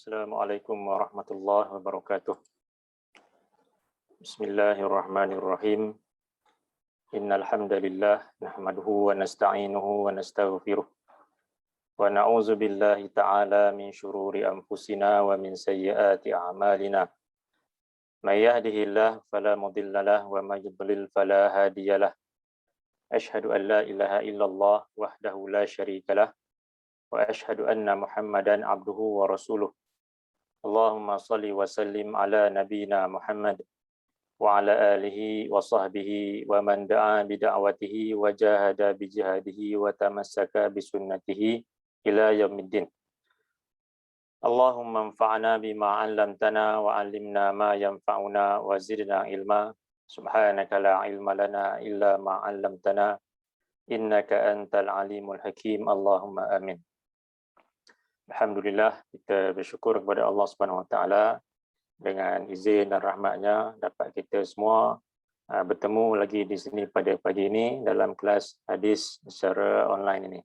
Assalamualaikum warahmatullahi wabarakatuh. Bismillahirrahmanirrahim. Innal hamdalillah nahmaduhu wa nasta'inuhu wa nastaghfiruh wa na'udzu billahi ta'ala min syururi anfusina wa min sayyiati a'malina. May yahdihillahu fala mudilla lahu wa may yudlil fala hadiyalah. Asyhadu an la ilaha illallah wahdahu la syarika lah wa asyhadu anna Muhammadan abduhu wa rasuluh. Allahumma salli wa sallim ala nabiyyina Muhammad wa ala alihi wa sahbihi wa man da'a bi da'watihi wa jahada bi jihadihi wa tamassaka bi sunnatihi ila yaumiddin. Allahumma anfa'na bima 'allamtana wa 'allimna ma yanfa'una wa zidna ilma. Subhanaka la ilma lana illa ma 'allamtana innaka antal alimul hakim. Allahumma amin. Alhamdulillah, kita bersyukur kepada Allah Subhanahu Wa Taala dengan izin dan rahmatnya dapat kita semua bertemu lagi di sini pada pagi ini dalam kelas hadis secara online ini.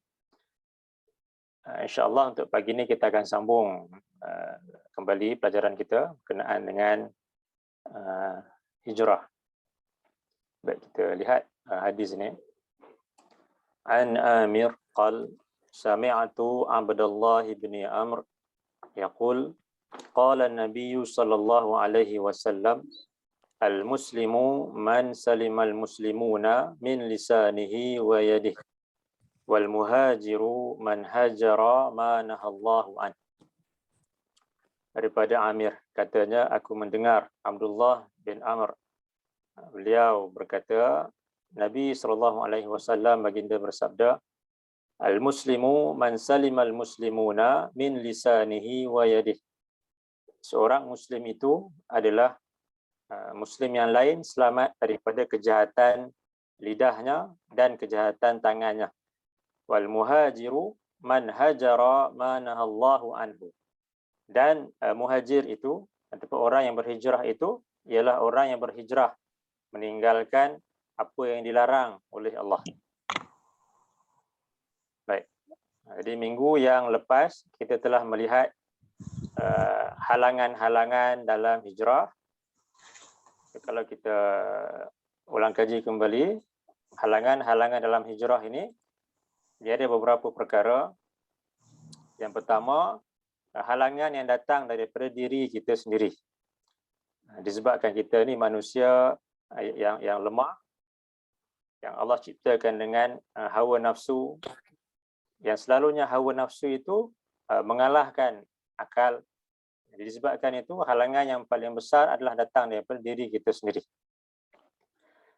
InsyaAllah untuk pagi ini kita akan sambung kembali pelajaran kita berkenaan dengan hijrah. Baik, kita lihat hadis ini. An Amir qal sami'tu Abdullah bin Amr yaqul qala an-nabiy sallallahu alaihi wasallam al-muslimu man salima al-muslimuna min lisanihi wa yadihi wal muhajiru man hajara ma nahallahu an. Daripada Amir, katanya aku mendengar Abdullah bin Amr, beliau berkata Nabi sallallahu alaihi wasallam baginda bersabda, al-muslimu man salimal muslimuna min lisanihi wa yadihi. Seorang muslim itu adalah muslim yang lain selamat daripada kejahatan lidahnya dan kejahatan tangannya. Wal muhajiru man hajara ma nahallahu anhu. Dan muhajir itu ataupun orang yang berhijrah itu ialah orang yang berhijrah meninggalkan apa yang dilarang oleh Allah. Baik. Jadi minggu yang lepas kita telah melihat halangan-halangan dalam hijrah. Kalau kita ulang kaji kembali, halangan-halangan dalam hijrah ini dia ada beberapa perkara. Yang pertama, halangan yang datang daripada diri kita sendiri. Disebabkan kita ni manusia yang lemah, yang Allah ciptakan dengan hawa nafsu, yang selalunya hawa nafsu itu mengalahkan akal. Jadi disebabkan itu halangan yang paling besar adalah datang daripada diri kita sendiri.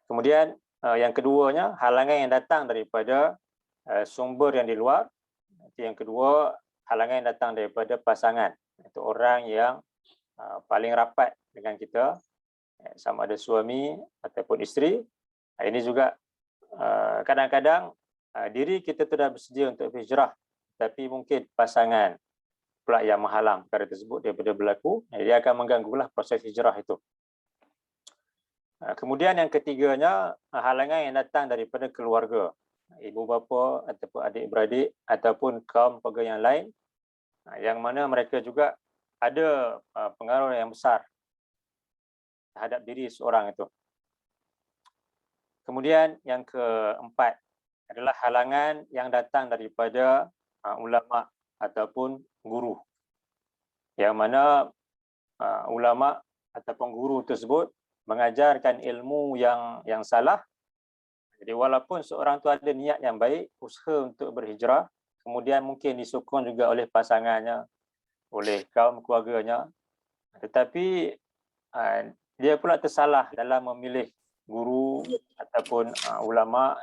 Kemudian yang keduanya, halangan yang datang daripada sumber yang di luar. Yang kedua, halangan yang datang daripada pasangan. Itu orang yang paling rapat dengan kita, sama ada suami ataupun isteri. Ini juga kadang-kadang diri kita sudah bersedia untuk hijrah, tapi mungkin pasangan pula yang menghalang perkara tersebut daripada berlaku. Dia akan mengganggulah proses hijrah itu. Kemudian yang ketiganya, halangan yang datang daripada keluarga, ibu bapa ataupun adik-beradik ataupun kaum keluarga yang lain, yang mana mereka juga ada pengaruh yang besar terhadap diri seorang itu. Kemudian yang keempat adalah halangan yang datang daripada ulama ataupun guru. Yang mana ulama ataupun guru tersebut mengajarkan ilmu yang salah. Jadi walaupun seorang tu ada niat yang baik, usaha untuk berhijrah, kemudian mungkin disokong juga oleh pasangannya, oleh kaum keluarganya, tetapi dia pula tersalah dalam memilih guru ataupun ulama.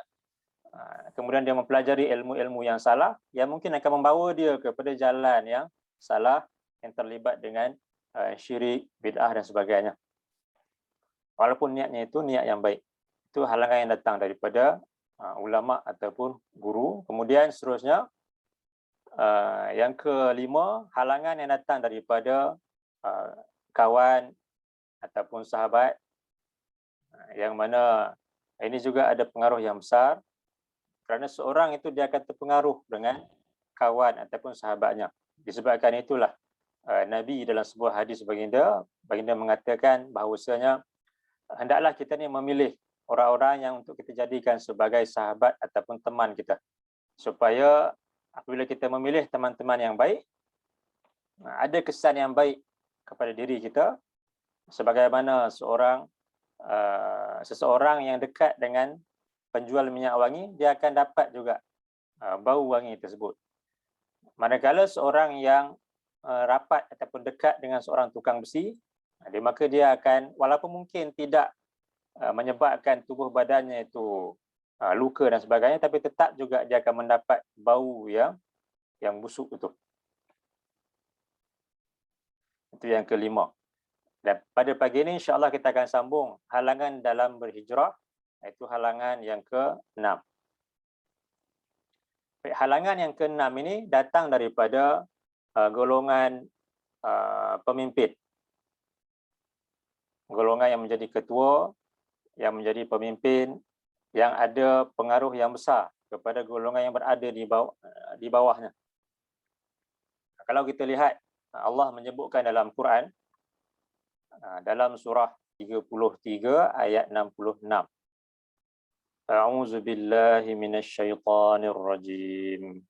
Kemudian dia mempelajari ilmu-ilmu yang salah, yang mungkin akan membawa dia kepada jalan yang salah, yang terlibat dengan syirik, bid'ah dan sebagainya. Walaupun niatnya itu niat yang baik. Itu halangan yang datang daripada ulama ataupun guru. Kemudian seterusnya, yang kelima, halangan yang datang daripada kawan ataupun sahabat, yang mana ini juga ada pengaruh yang besar. Kerana seorang itu dia akan terpengaruh dengan kawan ataupun sahabatnya. Disebabkan itulah Nabi dalam sebuah hadis baginda mengatakan bahawasanya hendaklah kita ni memilih orang-orang yang untuk kita jadikan sebagai sahabat ataupun teman kita, supaya apabila kita memilih teman-teman yang baik, ada kesan yang baik kepada diri kita, sebagaimana seseorang yang dekat dengan penjual minyak wangi, dia akan dapat juga bau wangi tersebut. Manakala seorang yang rapat ataupun dekat dengan seorang tukang besi, maka dia akan, walaupun mungkin tidak menyebabkan tubuh badannya itu luka dan sebagainya, tapi tetap juga dia akan mendapat bau yang busuk itu. Itu yang kelima. Dan pada pagi ini insya-Allah kita akan sambung halangan dalam berhijrah, iaitu halangan yang ke-6. Halangan yang ke-6 ini datang daripada golongan pemimpin. Golongan yang menjadi ketua, yang menjadi pemimpin, yang ada pengaruh yang besar kepada golongan yang berada di bawahnya. Kalau kita lihat, Allah menyebutkan dalam Quran, dalam surah 33 ayat 66. A'udzu billahi minasyaitonir rajim.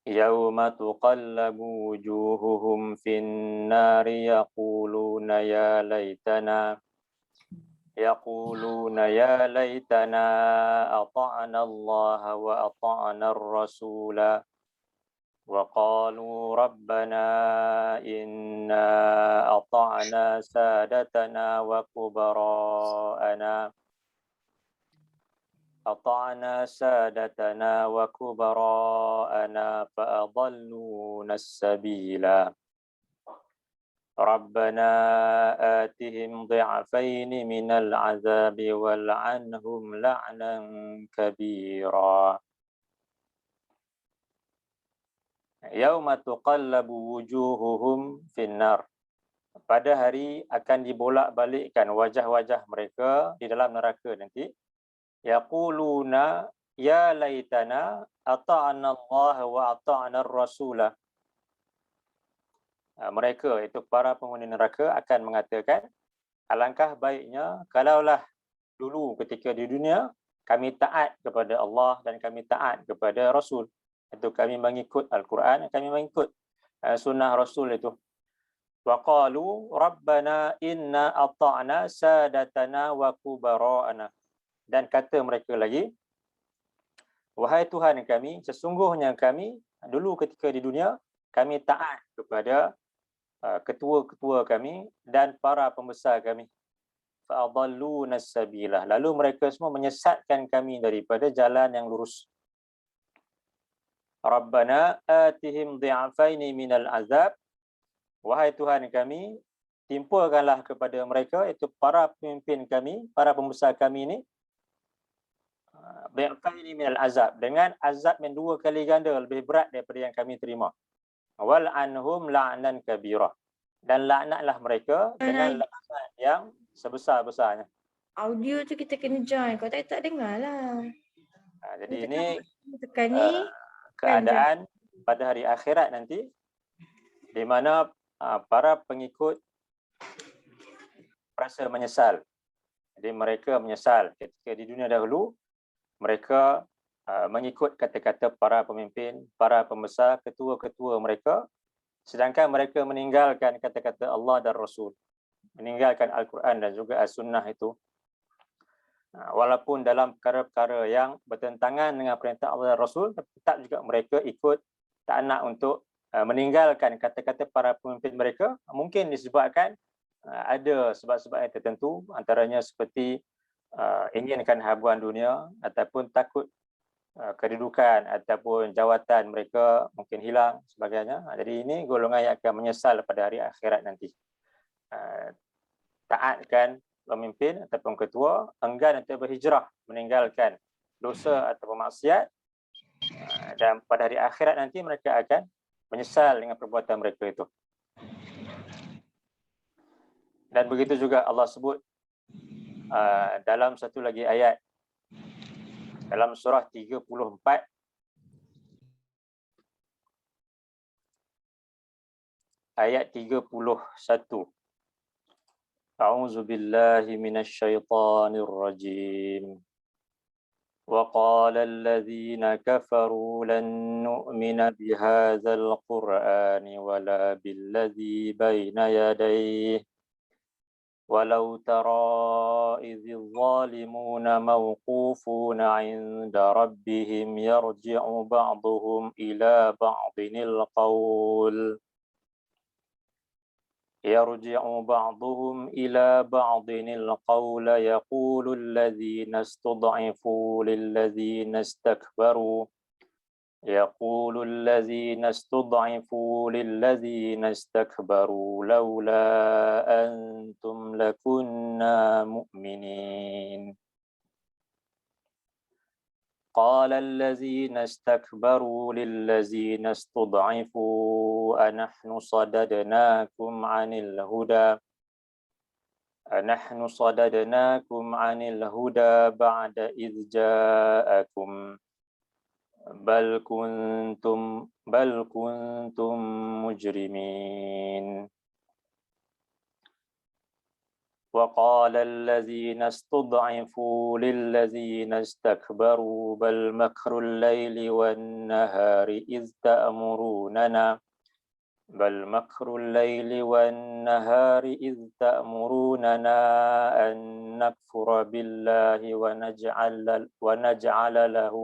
Yauma tuqallabu wujuhuhum fin nari yaquluna ya laitana ata'na Allah wa ata'na ar-rasula wa qalu rabbana inna ata'na sadatana wa kubara'ana fa'adalluna as-sabila rabbana atihim dhi'afaini minal 'adzabi wal'anhum la'nan kabira. Yauma tuqallabu wujuhuhum finnar. Pada hari akan dibolak-balikkan wajah-wajah mereka di dalam neraka nanti. Yaquluna ya laitana ata'na Allah wa ata'na ar-rasula. Mereka, itu para penghuni neraka, akan mengatakan, alangkah baiknya kalaulah dulu ketika di dunia kami taat kepada Allah dan kami taat kepada Rasul. Itu kami mengikut Al-Quran, kami mengikut sunnah Rasul itu. Wa qalu rabbana inna ata'na sadatana wa kubara'ana. Dan kata mereka lagi, wahai Tuhan kami, sesungguhnya kami dulu ketika di dunia kami taat kepada ketua-ketua kami dan para pembesar kami. Fa'adalluna as-sabila. Lalu mereka semua menyesatkan kami daripada jalan yang lurus. Rabbana atihim dhi'afaini minal azab. Wahai Tuhan kami, timpakanlah kepada mereka, itu para pemimpin kami, para pembesar kami ini, dhi'afaini minal azab, dengan azab yang 2 kali ganda lebih berat daripada yang kami terima. Wal anhum la'nan kabira. Dan laknatlah mereka dengan laknat yang sebesar-besarnya. Audio tu kita kena join. Kau tak dengar lah. Jadi ini tekan ni keadaan pada hari akhirat nanti, di mana para pengikut rasa menyesal. Jadi mereka menyesal ketika di dunia dahulu mereka mengikut kata-kata para pemimpin, para pembesar, ketua-ketua mereka, sedangkan mereka meninggalkan kata-kata Allah dan Rasul, meninggalkan Al-Quran dan juga As-Sunnah itu. Walaupun dalam perkara-perkara yang bertentangan dengan perintah Allah dan Rasul, tetap juga mereka ikut, tak nak untuk meninggalkan kata-kata para pemimpin mereka. Mungkin disebabkan ada sebab-sebab yang tertentu, antaranya seperti inginkan habuan dunia ataupun takut kedudukan ataupun jawatan mereka mungkin hilang sebagainya. Jadi ini golongan yang akan menyesal pada hari akhirat nanti. Taatkan pemimpin ataupun ketua, enggan untuk berhijrah, meninggalkan dosa atau maksiat, dan pada hari akhirat nanti mereka akan menyesal dengan perbuatan mereka itu. Dan begitu juga Allah sebut dalam satu lagi ayat dalam surah 34 ayat 31. A'udzu billahi minasyaitonir rajim. وقال الذين كفروا لن نؤمن بهذا القرآن ولا بالذي بين يديه ولو ترى إذ الظالمون موقوفون عند ربهم يرجع بعضهم إلى بعض القول يقول الذين استضعفوا للذين استكبروا لولا أنتم لكنا مؤمنين قال الذين استكبروا للذين استضعفوا أنحن صددناكم عن الهدى بعد إذ جاءكم بل كنتم مجرمين وقال الذين استضعفوا للذين استكبروا بل مكر الليل والنهار إذ تأمروننا أن نكفر بالله ونجعل له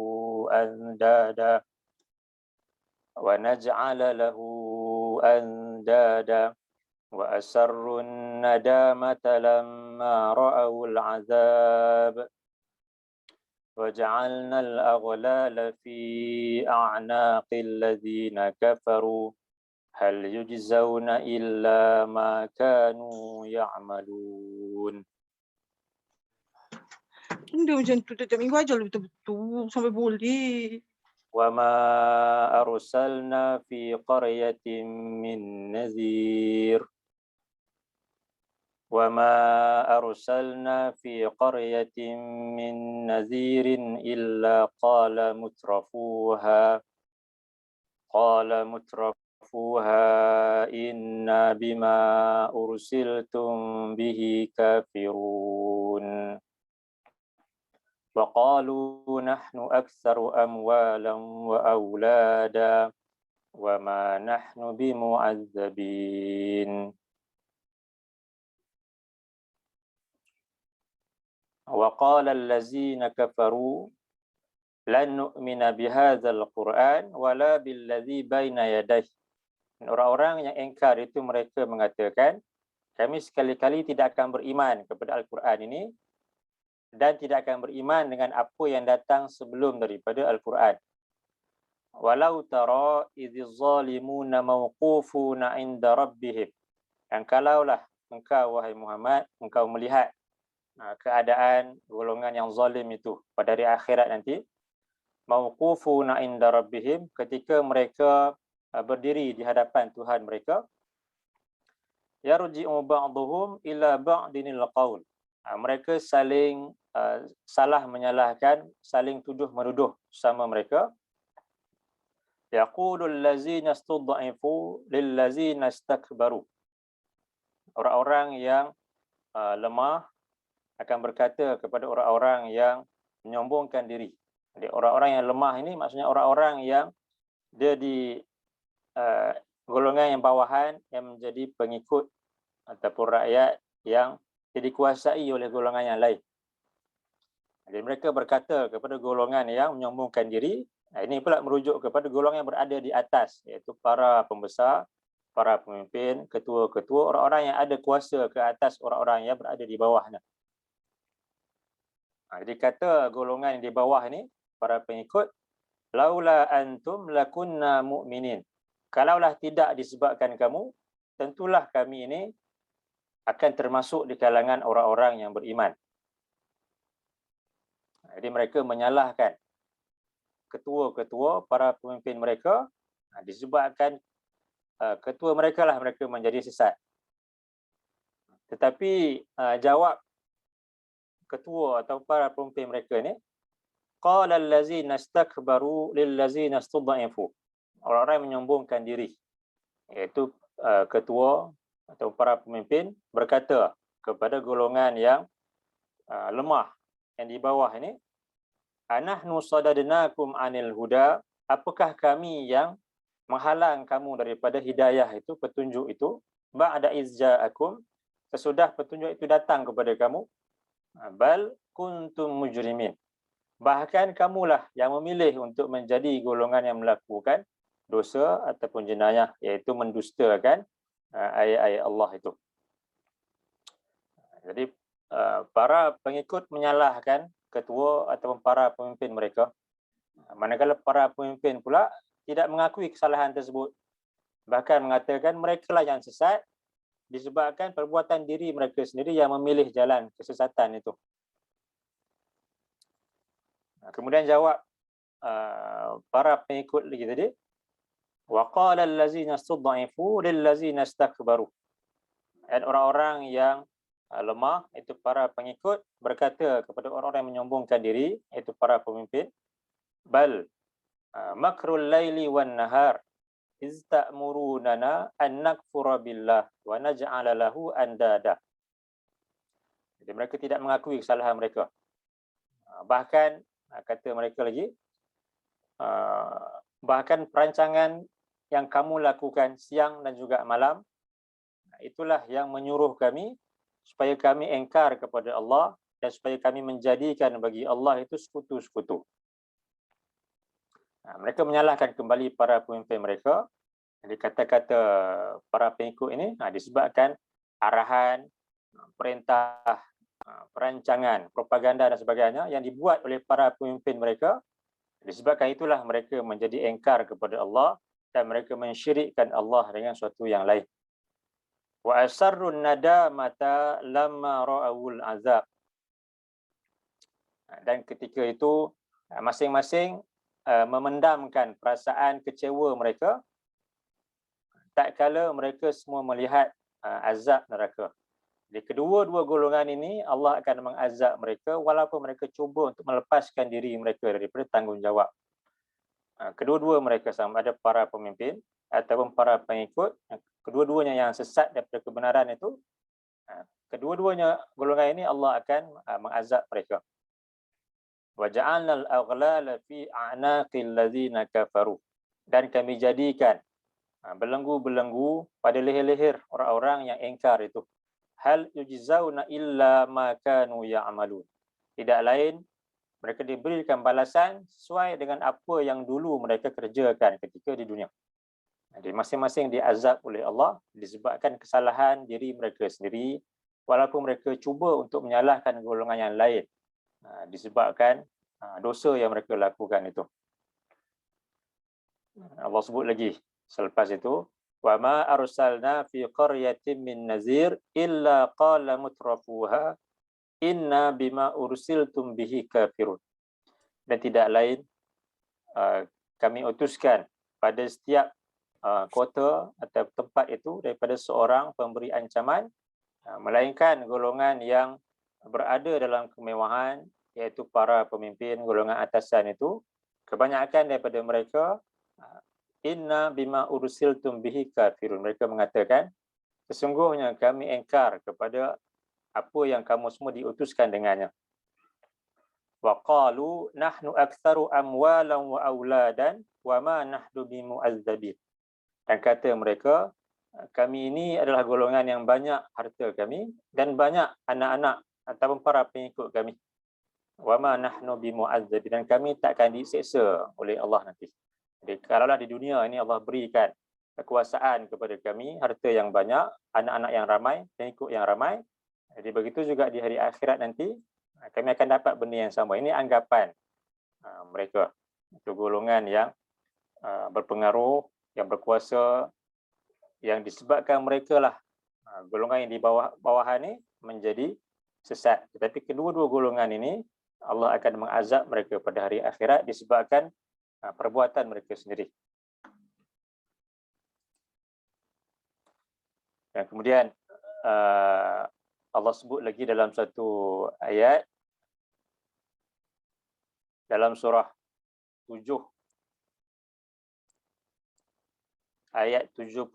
أندادا وأسروا الندامة لما رأوا العذاب وجعلنا الأغلال في أعناق الذين كفروا هل يجزون إلا ما كانوا يعملون. Dia macam tu tiap minggu ajar betul-betul sampai boleh. وما أرسلنا في قرية من نذير إلا قال مترفوها إنا بما أرسلتم به كافرون وقالوا نحن أكثر أموالا وأولادا وما نحن بمعذبين وقال الذين كفروا لن نؤمن بهذا القرآن ولا بالذي بين يديه. Orang-orang yang engkar itu mereka mengatakan, kami sekali-kali tidak akan beriman kepada Al-Quran ini dan tidak akan beriman dengan apa yang datang sebelum daripada Al-Quran. Walau tara idz zalimuna mawqufuna 'inda rabbihim. Dan kalaulah engkau wahai Muhammad, engkau melihat keadaan golongan yang zalim itu pada hari akhirat nanti, mawqufuna 'inda rabbihim, ketika mereka berdiri di hadapan Tuhan mereka, yarji'u ba'dhum ila ba'dinil qaul. Mereka saling salah menyalahkan, saling tuduh menuduh sama mereka. Yaqulul ladzina istud'ifu lil ladzina istakbaru. Orang-orang yang lemah akan berkata kepada orang-orang yang menyombongkan diri. Jadi orang-orang yang lemah ini maksudnya orang-orang yang dia di golongan yang bawahan, yang menjadi pengikut ataupun rakyat yang dikuasai oleh golongan yang lain. Jadi mereka berkata kepada golongan yang menyombongkan diri, ini pula merujuk kepada golongan yang berada di atas, iaitu para pembesar, para pemimpin, ketua-ketua, orang-orang yang ada kuasa ke atas orang-orang yang berada di bawahnya. Jadi kata golongan yang di bawah ini, para pengikut, laula antum lakunna mu'minin. Kalaulah tidak disebabkan kamu, tentulah kami ini akan termasuk di kalangan orang-orang yang beriman. Jadi mereka menyalahkan ketua-ketua, para pemimpin mereka, disebabkan ketua mereka lah mereka menjadi sesat. Tetapi jawab ketua atau para pemimpin mereka ni, qala allazina istakbaru lil ladzina istud'ifu. Orang-orang yang menyombongkan diri, iaitu ketua atau para pemimpin berkata kepada golongan yang lemah yang di bawah ini, anahnu sadadnakum anil huda, apakah kami yang menghalang kamu daripada hidayah itu, petunjuk itu, ba'da izja'akum, sesudah petunjuk itu datang kepada kamu, bal kuntum mujrimin, bahkan kamulah yang memilih untuk menjadi golongan yang melakukan dosa ataupun jenayah, iaitu mendustakan ayat-ayat Allah itu. Jadi para pengikut menyalahkan ketua ataupun para pemimpin mereka, manakala para pemimpin pula tidak mengakui kesalahan tersebut, bahkan mengatakan mereka lah yang sesat disebabkan perbuatan diri mereka sendiri yang memilih jalan kesesatan itu. Kemudian jawab para pengikut lagi tadi, wa qala allazina istud'ifu lil ladzina istakbaru, dan orang-orang yang lemah, itu para pengikut, berkata kepada orang-orang yang menyombongkan diri, iaitu para pemimpin, bal makrul laili wan nahar iz ta'murunana an nakfura billah wa naj'ala lahu andada. Jadi mereka tidak mengakui kesalahan mereka. Bahkan kata mereka lagi, bahkan perancangan yang kamu lakukan siang dan juga malam, itulah yang menyuruh kami supaya kami engkar kepada Allah dan supaya kami menjadikan bagi Allah itu sekutu-sekutu. Mereka menyalahkan kembali para pemimpin mereka. Jadi kata-kata para pengikut ini disebabkan arahan, perintah, perancangan, propaganda dan sebagainya yang dibuat oleh para pemimpin mereka. Disebabkan itulah mereka menjadi engkar kepada Allah dan mereka mensyirikkan Allah dengan suatu yang lain. Wa asarrun nadamata lamma ra'awul azab. Dan ketika itu masing-masing memendamkan perasaan kecewa mereka tak kala mereka semua melihat azab neraka. Di kedua-dua golongan ini Allah akan mengazab mereka walaupun mereka cuba untuk melepaskan diri mereka daripada tanggungjawab. Kedua-dua mereka, sama ada para pemimpin ataupun para pengikut, kedua-duanya yang sesat daripada kebenaran itu, kedua-duanya golongan ini Allah akan mengazab mereka. Wa ja'alnal aghlala fi a'naqil ladzina kafaru, dan kami jadikan belenggu-belenggu pada leher-leher orang-orang yang engkar itu. Hal yujzauna illa ma kanu ya'malun, tidak lain mereka diberikan balasan sesuai dengan apa yang dulu mereka kerjakan ketika di dunia. Jadi masing-masing diazab oleh Allah disebabkan kesalahan diri mereka sendiri, walaupun mereka cuba untuk menyalahkan golongan yang lain disebabkan dosa yang mereka lakukan itu. Allah sebut lagi selepas itu, wa ma arsalna fi qaryatin min nazir illa qala mutrafuha inna bima ursiltum bihi kafirun. Dan tidak lain kami utuskan pada setiap kota atau tempat itu daripada seorang pemberi ancaman, melainkan golongan yang berada dalam kemewahan, iaitu para pemimpin golongan atasan itu, kebanyakan daripada mereka inna bima ursiltum bihi kafirun, mereka mengatakan sesungguhnya kami engkar kepada apa yang kamu semua diutuskan dengannya. Wa qalu nahnu aktsaru amwalan wa auladan wa ma nahnu bimu'azzabin. Dan kata mereka, kami ini adalah golongan yang banyak harta kami dan banyak anak-anak ataupun para pengikut kami. Wa ma nahnu bimu'azzabin, dan kami takkan diseksa oleh Allah nanti. Jadi kalaulah di dunia ini Allah berikan kekuasaan kepada kami, harta yang banyak, anak-anak yang ramai, pengikut yang ramai, jadi begitu juga di hari akhirat nanti kami akan dapat benda yang sama. Ini anggapan mereka. Itu golongan yang berpengaruh, yang berkuasa, yang disebabkan mereka lah golongan yang di bawahan ini menjadi sesat. Tetapi kedua-dua golongan ini Allah akan mengazab mereka pada hari akhirat disebabkan perbuatan mereka sendiri. Dan kemudian Allah sebut lagi dalam satu ayat dalam surah 7 ayat 75.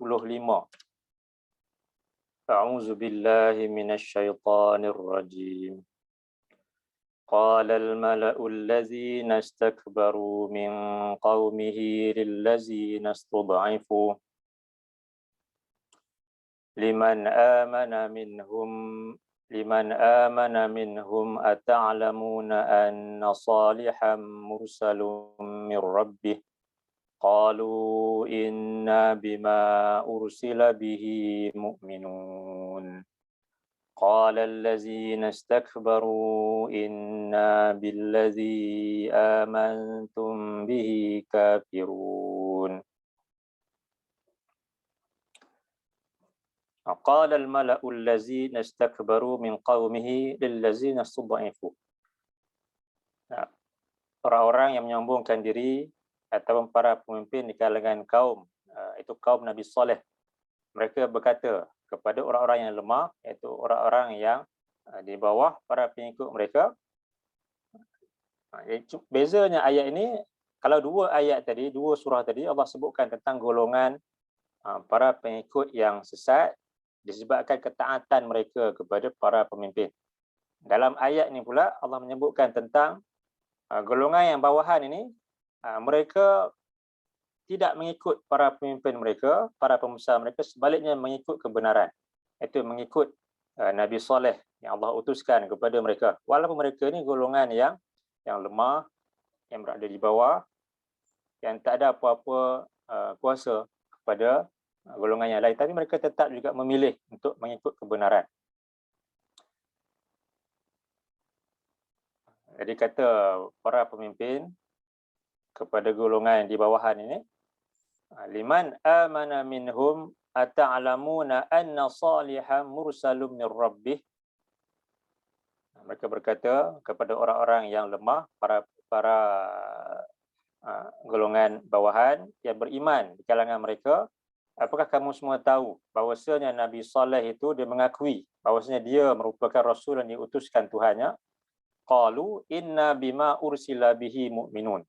أعوذ بالله من الشيطان الرجيم. قال الملأ الذين استكبروا من قومه للذين استضعفوا لمن آمن منهم أتعلمون أن صالحا مرسل من ربه قالوا إنا بما أرسل به مؤمنون قال الذين استكبروا إنا بالذي آمنتم به كافرون قال الملأ الذين استكبروا من قومه للذين استضعفوا. Orang-orang yang menyombongkan diri atau para pemimpin di kalangan kaum, itu kaum Nabi Saleh, mereka berkata kepada orang-orang yang lemah, iaitu orang-orang yang di bawah para pengikut mereka. Bezanya ayat ini, kalau dua surah tadi Allah sebutkan tentang golongan para pengikut yang sesat disebabkan ketaatan mereka kepada para pemimpin. Dalam ayat ini pula Allah menyebutkan tentang golongan yang bawahan ini, mereka tidak mengikut para pemimpin mereka, para pembesar mereka, sebaliknya mengikut kebenaran. Itu mengikut Nabi Saleh yang Allah utuskan kepada mereka. Walaupun mereka ini golongan yang lemah, yang berada di bawah, yang tak ada apa-apa kuasa kepada golongan yang lain, tapi mereka tetap juga memilih untuk mengikut kebenaran. Jadi kata para pemimpin kepada golongan di bawahan ini, liman amana minhum ata'lamuna anna salihan mursalun min rabbih. Mereka berkata kepada orang-orang yang lemah, para golongan bawahan yang beriman di kalangan mereka, apakah kamu semua tahu bahawasanya Nabi Saleh itu dia mengakui bahawasanya dia merupakan Rasul yang diutuskan Tuhannya? Qalu inna bima ursila bihi mu'minun.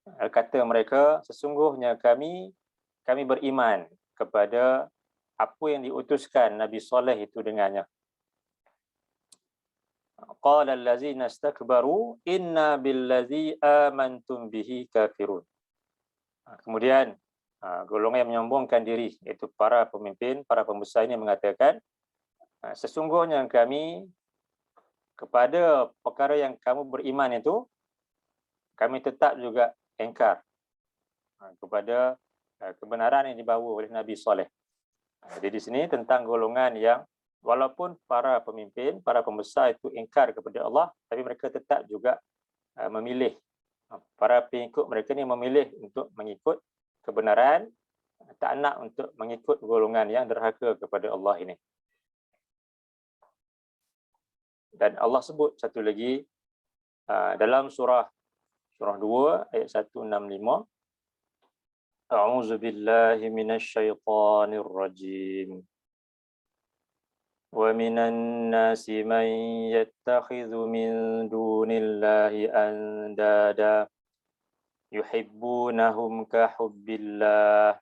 Kata mereka, sesungguhnya kami beriman kepada apa yang diutuskan Nabi Saleh itu dengannya. Qala allazina istakbaru inna billazi amantum bihi kafirun. Kemudian golongan yang menyombongkan diri, iaitu para pemimpin, para pembesar ini mengatakan, sesungguhnya kami kepada perkara yang kamu beriman itu, kami tetap juga engkar kepada kebenaran yang dibawa oleh Nabi Saleh. Jadi di sini tentang golongan yang walaupun para pemimpin, para pembesar itu engkar kepada Allah, tapi mereka tetap juga memilih, para pengikut mereka ini memilih untuk mengikut kebenaran, tak nak untuk mengikut golongan yang derhaka kepada Allah ini. Dan Allah sebut satu lagi dalam surah 2 ayat 165, A'udzu billahi minasyaitonir rajim. Wa minan nasi man yattakhidhu min dunillahi andada yuhibbunahum ka hubbillah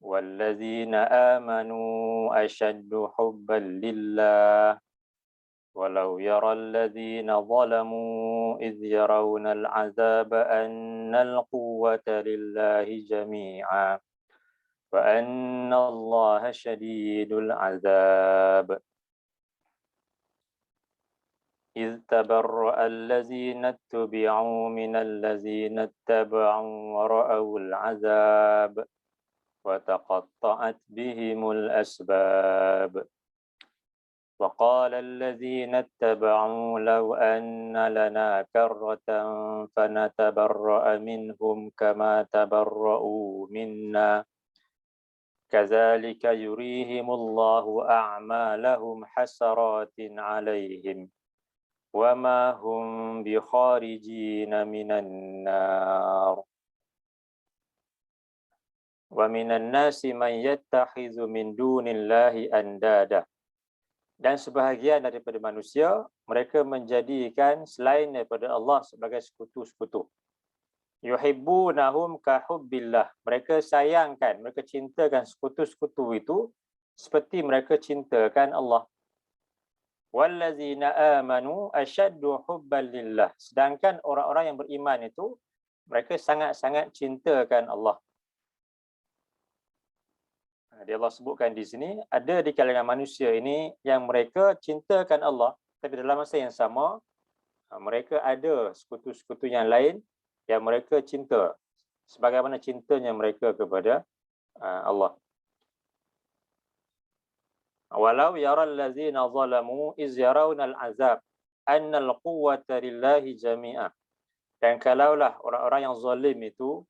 walladzina amanu ashaddu hubban lillah. ولو يرى الذين ظلموا إذ يرون العذاب أن القوة لله جميعا وأن الله شديد العذاب إذ تبرأ الذين اتبعوا من الذين اتبعوا ورأوا العذاب وتقطعت بهم الأسباب وقال الذين اتبعوا لو أن لنا كرة فنتبرأ منهم كما تبرؤوا منا كذلك يريهم الله أعمالهم حسرات عليهم وما هم بخارجين من النار ومن الناس من يتخذ من دون الله أندادا. Dan sebahagian daripada manusia, mereka menjadikan selain daripada Allah sebagai sekutu-sekutu. Yuhibbunahum ka hubbillah. Mereka sayangkan, mereka cintakan sekutu-sekutu itu seperti mereka cintakan Allah. Wallazina amanu asyaddu hubban lillah. Sedangkan orang-orang yang beriman itu mereka sangat-sangat cintakan Allah. Dia Allah sebutkan di sini, ada di kalangan manusia ini yang mereka cintakan Allah, tapi dalam masa yang sama mereka ada sekutu-sekutu yang lain yang mereka cinta sebagaimana cintanya mereka kepada Allah. Walau yaral ladzina zalamu iz yarawna al-azab anna al-quwwata lillahi jami'a. Dan kalaulah orang-orang yang zalim itu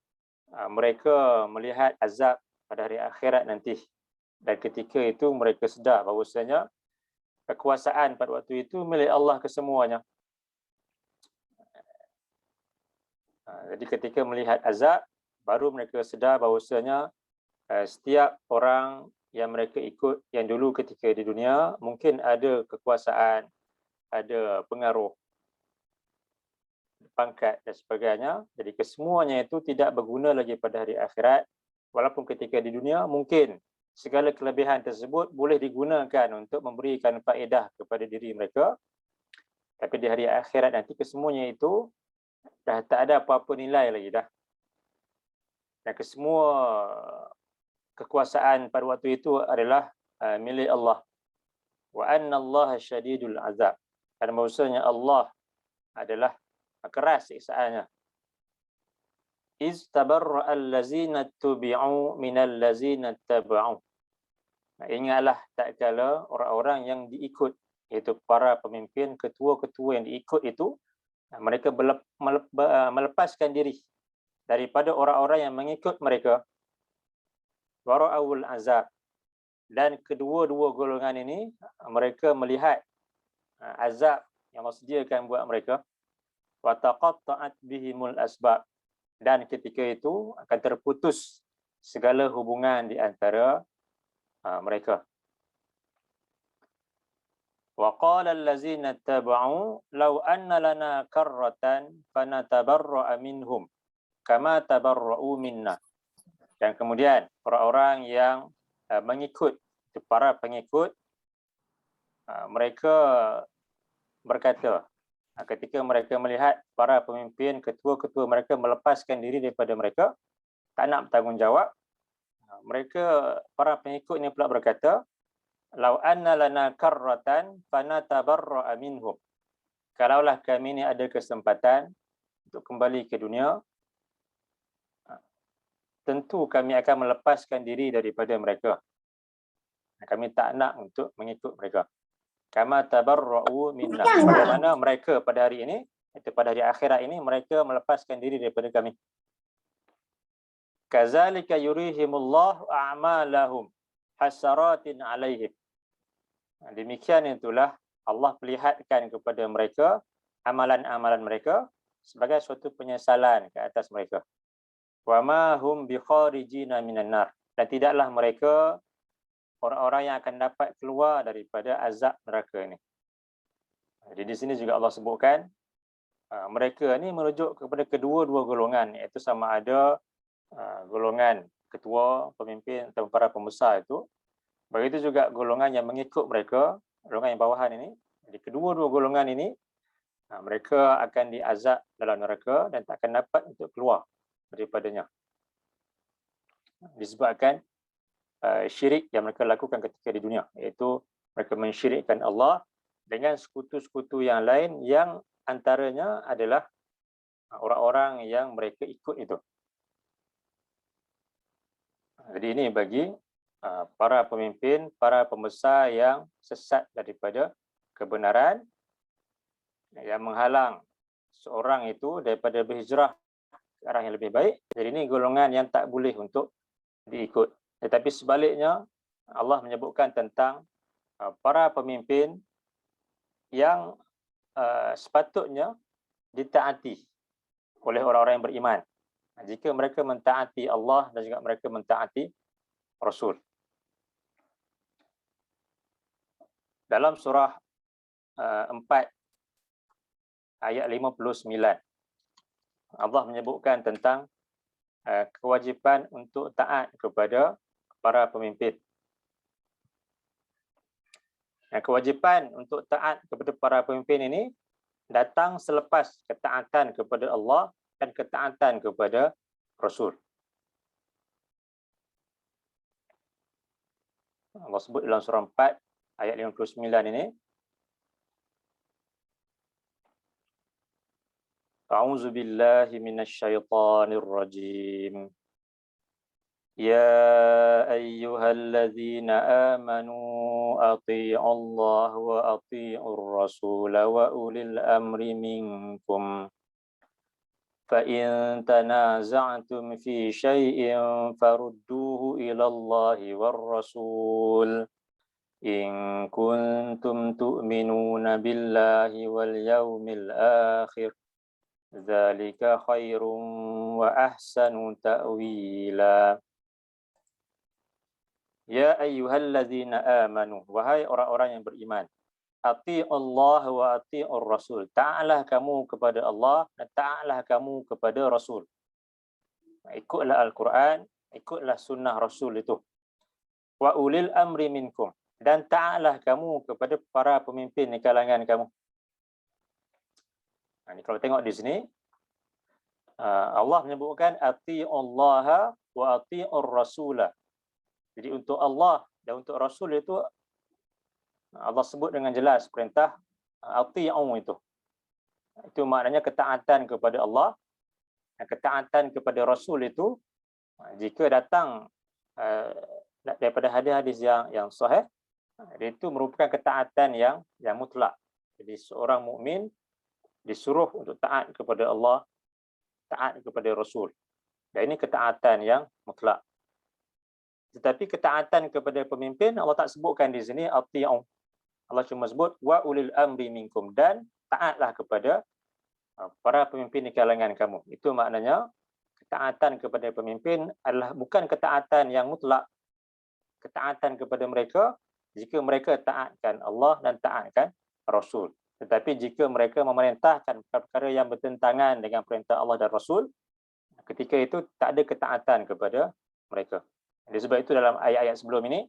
mereka melihat azab pada hari akhirat nanti, dan ketika itu mereka sedar bahawasanya kekuasaan pada waktu itu milik Allah kesemuanya. Jadi ketika melihat azab, baru mereka sedar bahawasanya setiap orang yang mereka ikut yang dulu ketika di dunia mungkin ada kekuasaan, ada pengaruh, pangkat dan sebagainya. Jadi kesemuanya itu tidak berguna lagi pada hari akhirat. Walaupun ketika di dunia mungkin segala kelebihan tersebut boleh digunakan untuk memberikan faedah kepada diri mereka. Tapi di hari akhirat nanti kesemuanya itu dah tak ada apa-apa nilai lagi dah. Dan kesemua kekuasaan pada waktu itu adalah milik Allah. Wa anna Allah syadidul azab. Dan bahawasanya Allah adalah keras siksaannya. Iz tabarra'a allazina tubi'u minal lazina taba'u. Ingatlah tak kala orang-orang yang diikut, iaitu para pemimpin, ketua-ketua yang diikut itu, mereka melepaskan diri daripada orang-orang yang mengikut mereka. Wara'awul azab. Dan kedua-dua golongan ini mereka melihat azab yang Allah sediakan buat mereka. Wa taqatta'at bihimul asbab. Dan ketika itu akan terputus segala hubungan di antara mereka. Wa qala allazina taba'u law anna lana karratan fanatabarra'a minhum kama tabarra'u minna. Dan kemudian orang-orang yang mengikut, para pengikut, mereka berkata ketika mereka melihat para pemimpin, ketua-ketua mereka melepaskan diri daripada mereka, tak nak bertanggungjawab, mereka, para pengikut ini pula berkata, "Lau anna lana karratan fanatabarra'a minhum." Kalaulah kami ini ada kesempatan untuk kembali ke dunia, tentu kami akan melepaskan diri daripada mereka. Kami tak nak untuk mengikut mereka. Kama tabarra'u minna. Bagaimana mereka pada hari ini, itu pada hari akhirat ini, mereka melepaskan diri daripada kami. Kazalika yurihimullahu a'malahum hasaratin alaihim. Demikian itulah Allah perlihatkan kepada mereka amalan-amalan mereka sebagai suatu penyesalan ke atas mereka. Wa ma hum bikharijina minan nar. Dan tidaklah mereka orang-orang yang akan dapat keluar daripada azab neraka ini. Jadi di sini juga Allah sebutkan mereka ini merujuk kepada kedua-dua golongan, iaitu sama ada golongan ketua, pemimpin atau para pembesar itu. Begitu juga golongan yang mengikut mereka, golongan yang bawahan ini. Jadi kedua-dua golongan ini mereka akan diazab dalam neraka dan tak akan dapat untuk keluar daripadanya. Disebabkan syirik yang mereka lakukan ketika di dunia, iaitu mereka mensyirikkan Allah dengan sekutu-sekutu yang lain yang antaranya adalah orang-orang yang mereka ikut itu. Jadi ini bagi para pemimpin, para pembesar yang sesat daripada kebenaran, yang menghalang seorang itu daripada berhijrah ke arah yang lebih baik. Jadi ini golongan yang tak boleh untuk diikut. Tetapi sebaliknya, Allah menyebutkan tentang para pemimpin yang sepatutnya ditaati oleh orang-orang yang beriman. Jika mereka mentaati Allah dan juga mereka mentaati Rasul. Dalam surah 4 ayat 59, Allah menyebutkan tentang kewajipan untuk taat kepada para pemimpin. Dan kewajipan untuk taat kepada para pemimpin ini datang selepas ketaatan kepada Allah dan ketaatan kepada Rasul. Allah sebut dalam surah 4 ayat 59 ini, A'udzu billahi minasyaitonir rajim. Ya ayyuhalladzina amanu athi'u Allah wa athi'ur rasul wa ulil amri minkum. فإن تنازعتم في شيء فردوه إلى الله والرسول إن كنتم تؤمنون بالله واليوم الآخر ذلك خير وأحسن تأويلا. Ya ayyuhalladzina amanu, wahai orang-orang yang beriman, ati'ullah wa ati'ur rasul. Ta'atlah kamu kepada Allah dan ta'atlah kamu kepada Rasul. Ikutlah Al-Quran, ikutlah sunnah Rasul itu. Wa ulil amri minkum. Dan ta'atlah kamu kepada para pemimpin di kalangan kamu. Ini kalau tengok di sini, Allah menyebutkan ati'ullaha wa ati'ur rasulah. Jadi untuk Allah dan untuk Rasul itu Allah sebut dengan jelas perintah ati'u itu. Itu maknanya ketaatan kepada Allah dan ketaatan kepada Rasul itu jika datang daripada hadis-hadis yang sahih, itu merupakan ketaatan yang mutlak. Jadi seorang mukmin disuruh untuk taat kepada Allah, taat kepada Rasul. Dan ini ketaatan yang mutlak. Tetapi ketaatan kepada pemimpin Allah tak sebutkan di sini ati'u. Allah cuma sebut wa ulil amri minkum, dan taatlah kepada para pemimpin di kalangan kamu. Itu maknanya ketaatan kepada pemimpin adalah bukan ketaatan yang mutlak. Ketaatan kepada mereka jika mereka taatkan Allah dan taatkan Rasul. Tetapi jika mereka memerintahkan perkara yang bertentangan dengan perintah Allah dan Rasul, ketika itu tak ada ketaatan kepada mereka. Oleh sebab itu dalam ayat-ayat sebelum ini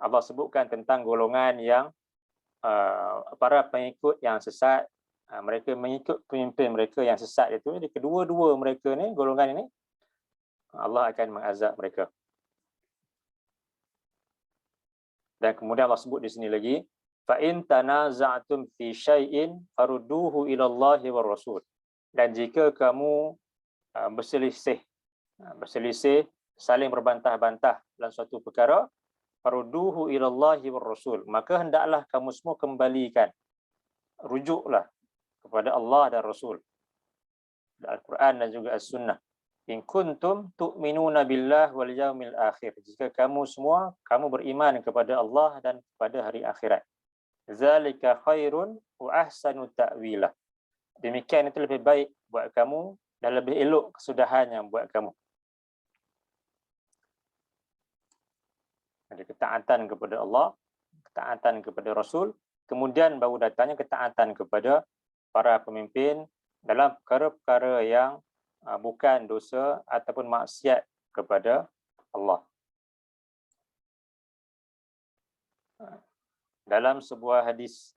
Allah sebutkan tentang golongan yang para pengikut yang sesat, mereka mengikut pemimpin mereka yang sesat itu. Jadi kedua-dua mereka ni, golongan ini, Allah akan mengazab mereka. Dan kemudian Allah sebut di sini lagi, fa in tanaza'tum fi syai'in farudduhu ila Allahi war Rasul. Dan jika kamu berselisih, saling berbantah-bantah dalam suatu perkara, farudduhu ila Allahi war Rasul, maka hendaklah kamu semua kembalikan, rujuklah kepada Allah dan Rasul, Al-Quran dan juga As-Sunnah. In kuntum tu'minuna billah wal yaumil akhir. Jika kamu semua beriman kepada Allah dan kepada hari akhirat. Zalika khairun wa ahsanu ta'wila. Demikian itu lebih baik buat kamu dan lebih elok kesudahannya buat kamu. Ada ketaatan kepada Allah, ketaatan kepada Rasul, kemudian baru datangnya ketaatan kepada para pemimpin dalam perkara-perkara yang bukan dosa ataupun maksiat kepada Allah. Dalam sebuah hadis,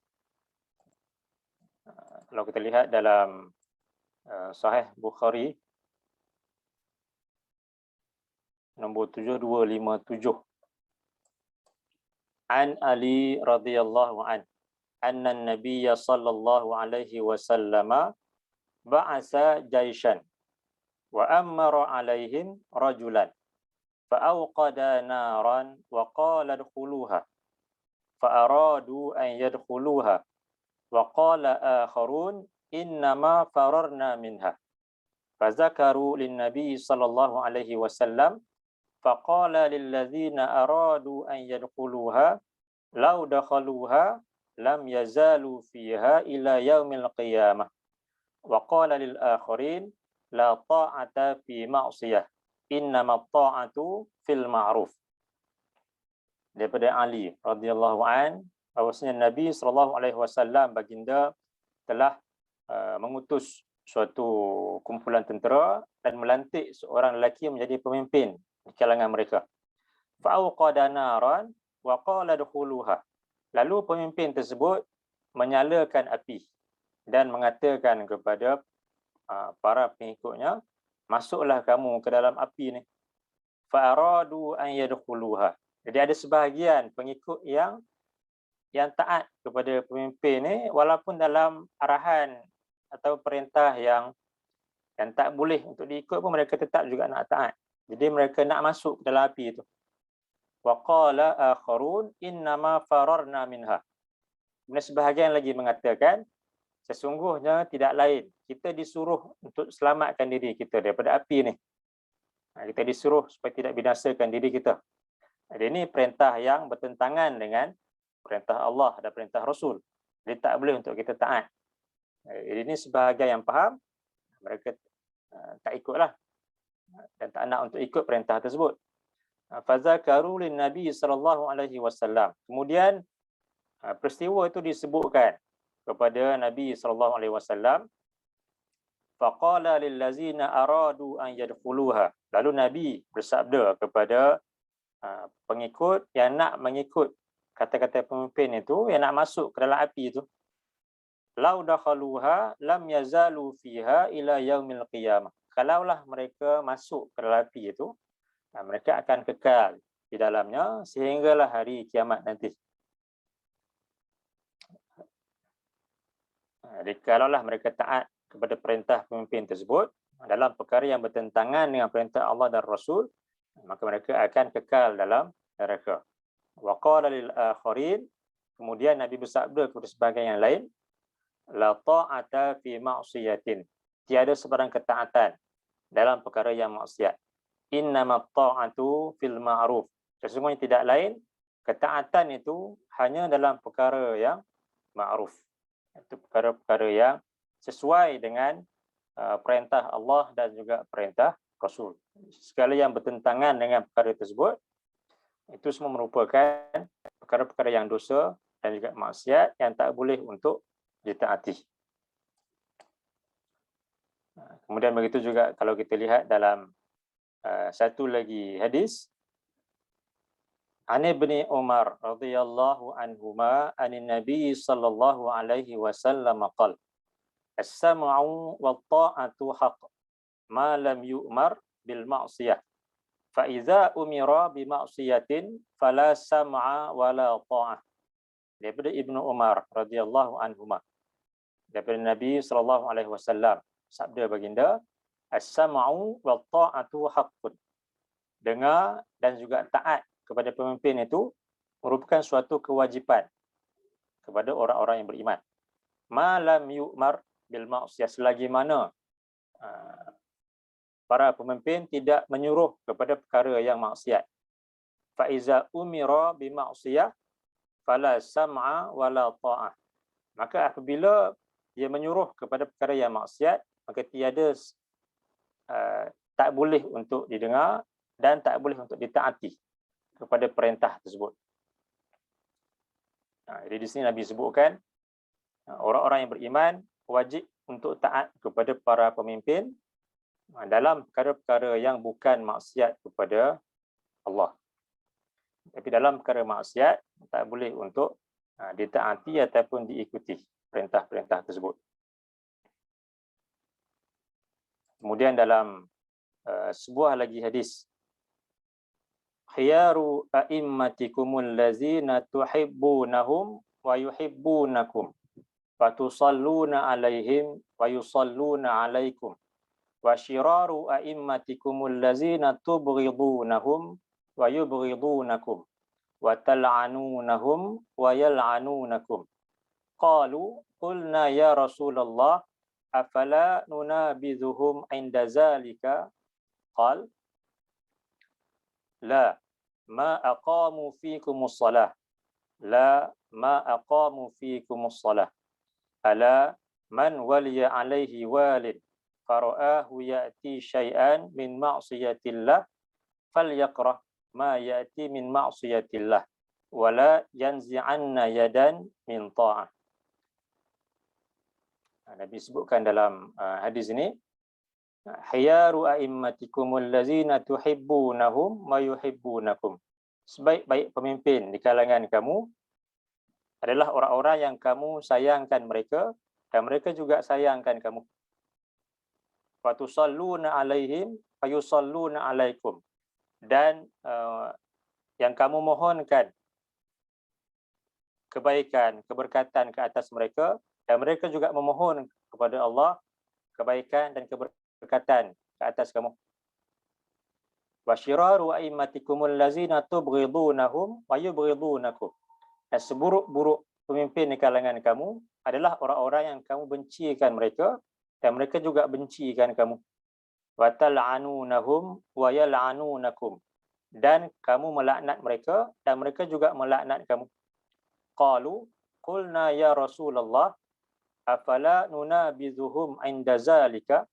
kalau kita lihat dalam Sahih Bukhari nombor 7257, An Ali radhiyallahu an, anna an-nabiy sallallahu alaihi wasallam ba'asa jaishan wa amara alaihim rajulan fa'awqada naran wa qala adkhuluha fa'aradu an yadkhuluha wa qala akharun innama fararna minha fazakaru lin-nabiy sallallahu alaihi wasallam faqala lilladzina aradu an yadkhuluha law dakhaluha lam yazalu fiha ila yaumil qiyamah wa qala lil akharin la ta'ata fi ma'siyah innama ta'atu fil ma'ruf. Daripada Ali radhiyallahu an, bahwasanya Nabi sallallahu alaihi wasallam baginda telah mengutus suatu kumpulan tentera dan melantik seorang lelaki menjadi pemimpin di kalangan mereka. Fa'awqada naran wa qala adkhuluha. Lalu pemimpin tersebut menyalakan api dan mengatakan kepada para pengikutnya, masuklah kamu ke dalam api ni. Fa'aradu an yadkhuluha. Jadi ada sebahagian pengikut yang taat kepada pemimpin ni walaupun dalam arahan atau perintah yang tak boleh untuk diikut pun mereka tetap juga nak taat. Jadi mereka nak masuk ke dalam api itu. Wa qala akharun innama fararna minha. Kemudian sebahagian lagi mengatakan sesungguhnya tidak lain kita disuruh untuk selamatkan diri kita daripada api ni. Kita disuruh supaya tidak binasakan diri kita. Jadi ini perintah yang bertentangan dengan perintah Allah dan perintah Rasul. Jadi tak boleh untuk kita taat. Jadi ini sebahagian yang faham, mereka tak ikutlah dan tak nak untuk ikut perintah tersebut. Fazakaru lin Nabi sallallahu alaihi wasallam. Kemudian peristiwa itu disebutkan kepada Nabi sallallahu alaihi wasallam. Faqala lil ladzina aradu an yadkhuluha. Lalu Nabi bersabda kepada pengikut yang nak mengikut kata-kata pemimpin itu, yang nak masuk ke dalam api itu. Lau dakhaluha lam yazalu fiha ila yaumil qiyamah. Kalaulah mereka masuk ke dalam api itu, mereka akan kekal di dalamnya sehinggalah hari kiamat nanti. Jadi kalaulah mereka taat kepada perintah pemimpin tersebut dalam perkara yang bertentangan dengan perintah Allah dan Rasul, maka mereka akan kekal dalam neraka. Wa qala lil akharin, kemudian Nabi bersabda kepada sebahagian yang lain, la ta'ata fi ma'siyatin. Tiada sebarang ketaatan dalam perkara yang maksiat. Innamat ta'atu fil ma'ruf. Sesungguhnya tidak lain ketaatan itu hanya dalam perkara yang ma'ruf. Itu perkara-perkara yang sesuai dengan perintah Allah dan juga perintah Rasul. Segala yang bertentangan dengan perkara tersebut, itu semua merupakan perkara-perkara yang dosa dan juga maksiat yang tak boleh untuk ditaati. Kemudian begitu juga kalau kita lihat dalam satu lagi hadis, An Ibni Umar radhiyallahu anhuma anin Nabi sallallahu alaihi wasallam qala as-sam'u wat ta'atu haqq ma lam yu'mar bil ma'siyah fa idza umira bi ma'siyatin fala sam'a wala ta'ah. Daripada Ibnu Umar radhiyallahu anhuma, daripada Nabi sallallahu alaihi wasallam, sabda baginda, as-sam'u wat ta'atu haqqun. Dengar dan juga taat kepada pemimpin itu merupakan suatu kewajipan kepada orang-orang yang beriman. Ma lam yu'mar bil ma'siyah, selagi mana para pemimpin tidak menyuruh kepada perkara yang maksiat. Fa iza umira bi ma'siyah fala sam'a wala ta'ah. Maka apabila dia menyuruh kepada perkara yang maksiat, maka tiada tak boleh untuk didengar dan tak boleh untuk ditaati kepada perintah tersebut. Jadi di sini Nabi sebutkan orang-orang yang beriman wajib untuk taat kepada para pemimpin dalam perkara-perkara yang bukan maksiat kepada Allah. Tapi dalam perkara maksiat tak boleh untuk ditaati ataupun diikuti perintah-perintah tersebut. Kemudian dalam sebuah lagi hadis, khiyaru a'immatikumul ladzina tuhibbunahum wa yuhibbunakum fatusalluna alaihim wa yusalluna alaikum wa syiraru a'immatikumul ladzina tubghidunahum wa yubghidunakum wa tal'anunahum wa yal'anunakum. Qalu qulna ya Rasulullah afala nunabidhuhum 'inda zalika? Qal la ma aqamu fikumus salah, la ma aqamu fikumus salah, ala man waliya alaihi walid fara'ahu ya'ti syai'an min ma'siyatillah falyakrah ma ya'ti min ma'siyatillah wala yanzi'anna yadan min ta'ah. Nabi sebutkan dalam hadis ini, khiyaru a'immatikumul ladzina tuhibbunahum wa yuhibbunakum. Sebaik-baik pemimpin di kalangan kamu adalah orang-orang yang kamu sayangkan mereka dan mereka juga sayangkan kamu. Wa tusalluna alaihim fayusalluna alaikum. Dan yang kamu mohonkan kebaikan, keberkatan ke atas mereka dan mereka juga memohon kepada Allah kebaikan dan keberkatan ke atas kamu. Wa syiraru a'immatikumul ladzina tubghidunahum wa yubghidunakum. Dan seburuk-buruk pemimpin di kalangan kamu adalah orang-orang yang kamu bencikan mereka dan mereka juga bencikan kamu. Wa tal'anunahum wa yal'anunakum. Dan kamu melaknat mereka dan mereka juga melaknat kamu. Qalu qulna ya Rasulullah afala nunabizuhum 'inda zalika.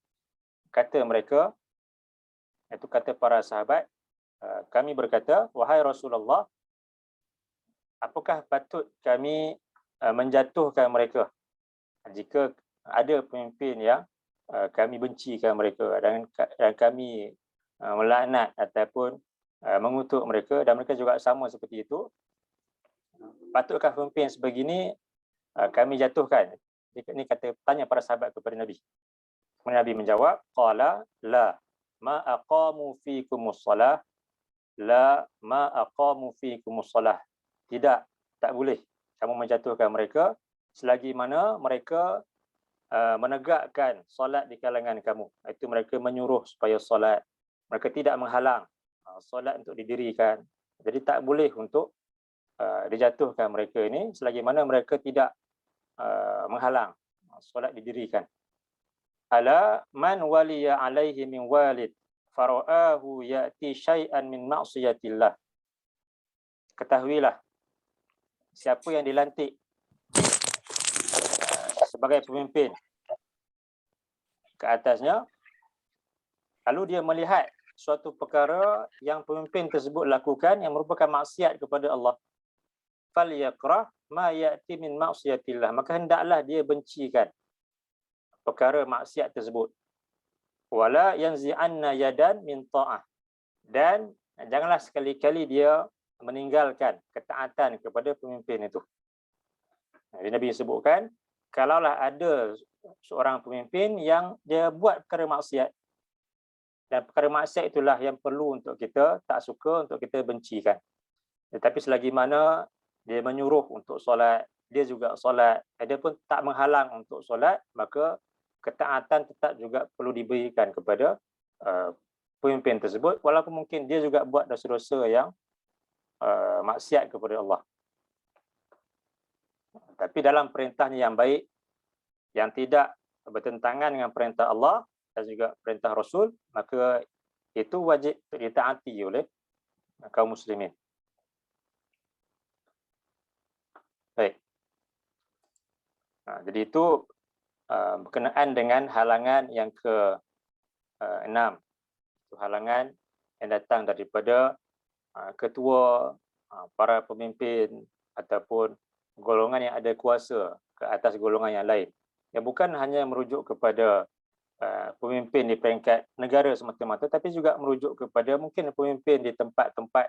Kata mereka, itu kata para sahabat, kami berkata, wahai Rasulullah, apakah patut kami menjatuhkan mereka jika ada pemimpin yang kami bencikan mereka dan kami melaknat ataupun mengutuk mereka dan mereka juga sama seperti itu? Patutkah pemimpin sebegini kami jatuhkan? Ini kata tanya para sahabat kepada Nabi. Kemudian Nabi menjawab, qala la ma aqamu fikumus salah, la ma aqamu fikumus salah. Tidak, tak boleh kamu menjatuhkan mereka selagi mana mereka menegakkan solat di kalangan kamu. Itu mereka menyuruh supaya solat. Mereka tidak menghalang solat untuk didirikan. Jadi tak boleh untuk dijatuhkan mereka ini selagi mana mereka tidak menghalang solat didirikan. Ala man waliya alaihi min walid fara'ahu ya'ti syai'an min ma'siyatillah. Ketahuilah, siapa yang dilantik sebagai pemimpin ke atasnya, lalu dia melihat suatu perkara yang pemimpin tersebut lakukan yang merupakan maksiat kepada Allah, falyakrah ma ya'ti min ma'siyatillah, maka hendaklah dia bencikan perkara maksiat tersebut. Wala yanzi'anna yadan min ta'ah, dan janganlah sekali-kali dia meninggalkan ketaatan kepada pemimpin itu. Jadi Nabi sebutkan, kalaulah ada seorang pemimpin yang dia buat perkara maksiat, dan perkara maksiat itulah yang perlu untuk kita tak suka, untuk kita bencikan. Tetapi selagi mana dia menyuruh untuk solat, dia juga solat, dia pun tak menghalang untuk solat, maka ketaatan tetap juga perlu diberikan kepada pemimpin tersebut, walaupun mungkin dia juga buat dosa-dosa yang maksiat kepada Allah. Tapi dalam perintahnya yang baik, yang tidak bertentangan dengan perintah Allah dan juga perintah Rasul, maka itu wajib ditaati oleh kaum muslimin. Baik. Jadi itu berkenaan dengan halangan yang ke-6. Itu halangan yang datang daripada ketua, para pemimpin ataupun golongan yang ada kuasa ke atas golongan yang lain. Yang bukan hanya merujuk kepada pemimpin di peringkat negara semata-mata, tapi juga merujuk kepada mungkin pemimpin di tempat-tempat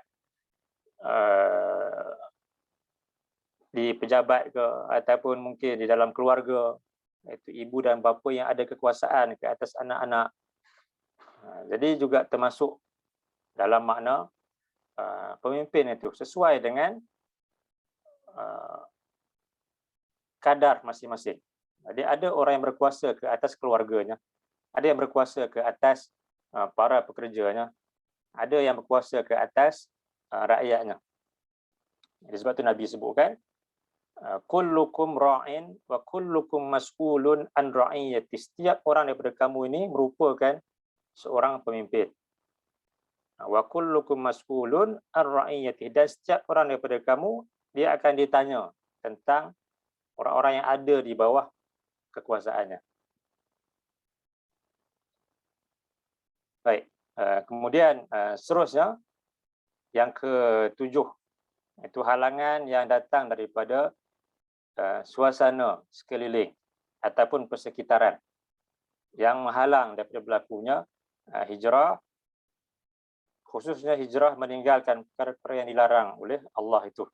di pejabat ke, ataupun mungkin di dalam keluarga, iaitu ibu dan bapa yang ada kekuasaan ke atas anak-anak. Jadi juga termasuk dalam makna pemimpin itu sesuai dengan kadar masing-masing. Jadi ada orang yang berkuasa ke atas keluarganya, ada yang berkuasa ke atas para pekerjanya, ada yang berkuasa ke atas rakyatnya. Jadi sebab itu Nabi sebutkan, kullukum ra'in wa kullukum mas'ulun an ra'iyati. Setiap orang daripada kamu ini merupakan seorang pemimpin. Wa kullukum mas'ulun an ra'iyati. Dan setiap orang daripada kamu, dia akan ditanya tentang orang-orang yang ada di bawah kekuasaannya. Baik, kemudian seterusnya yang ke-7, itu halangan yang datang daripada suasana sekeliling ataupun persekitaran yang menghalang daripada berlakunya hijrah, khususnya hijrah meninggalkan perkara yang dilarang oleh Allah itu.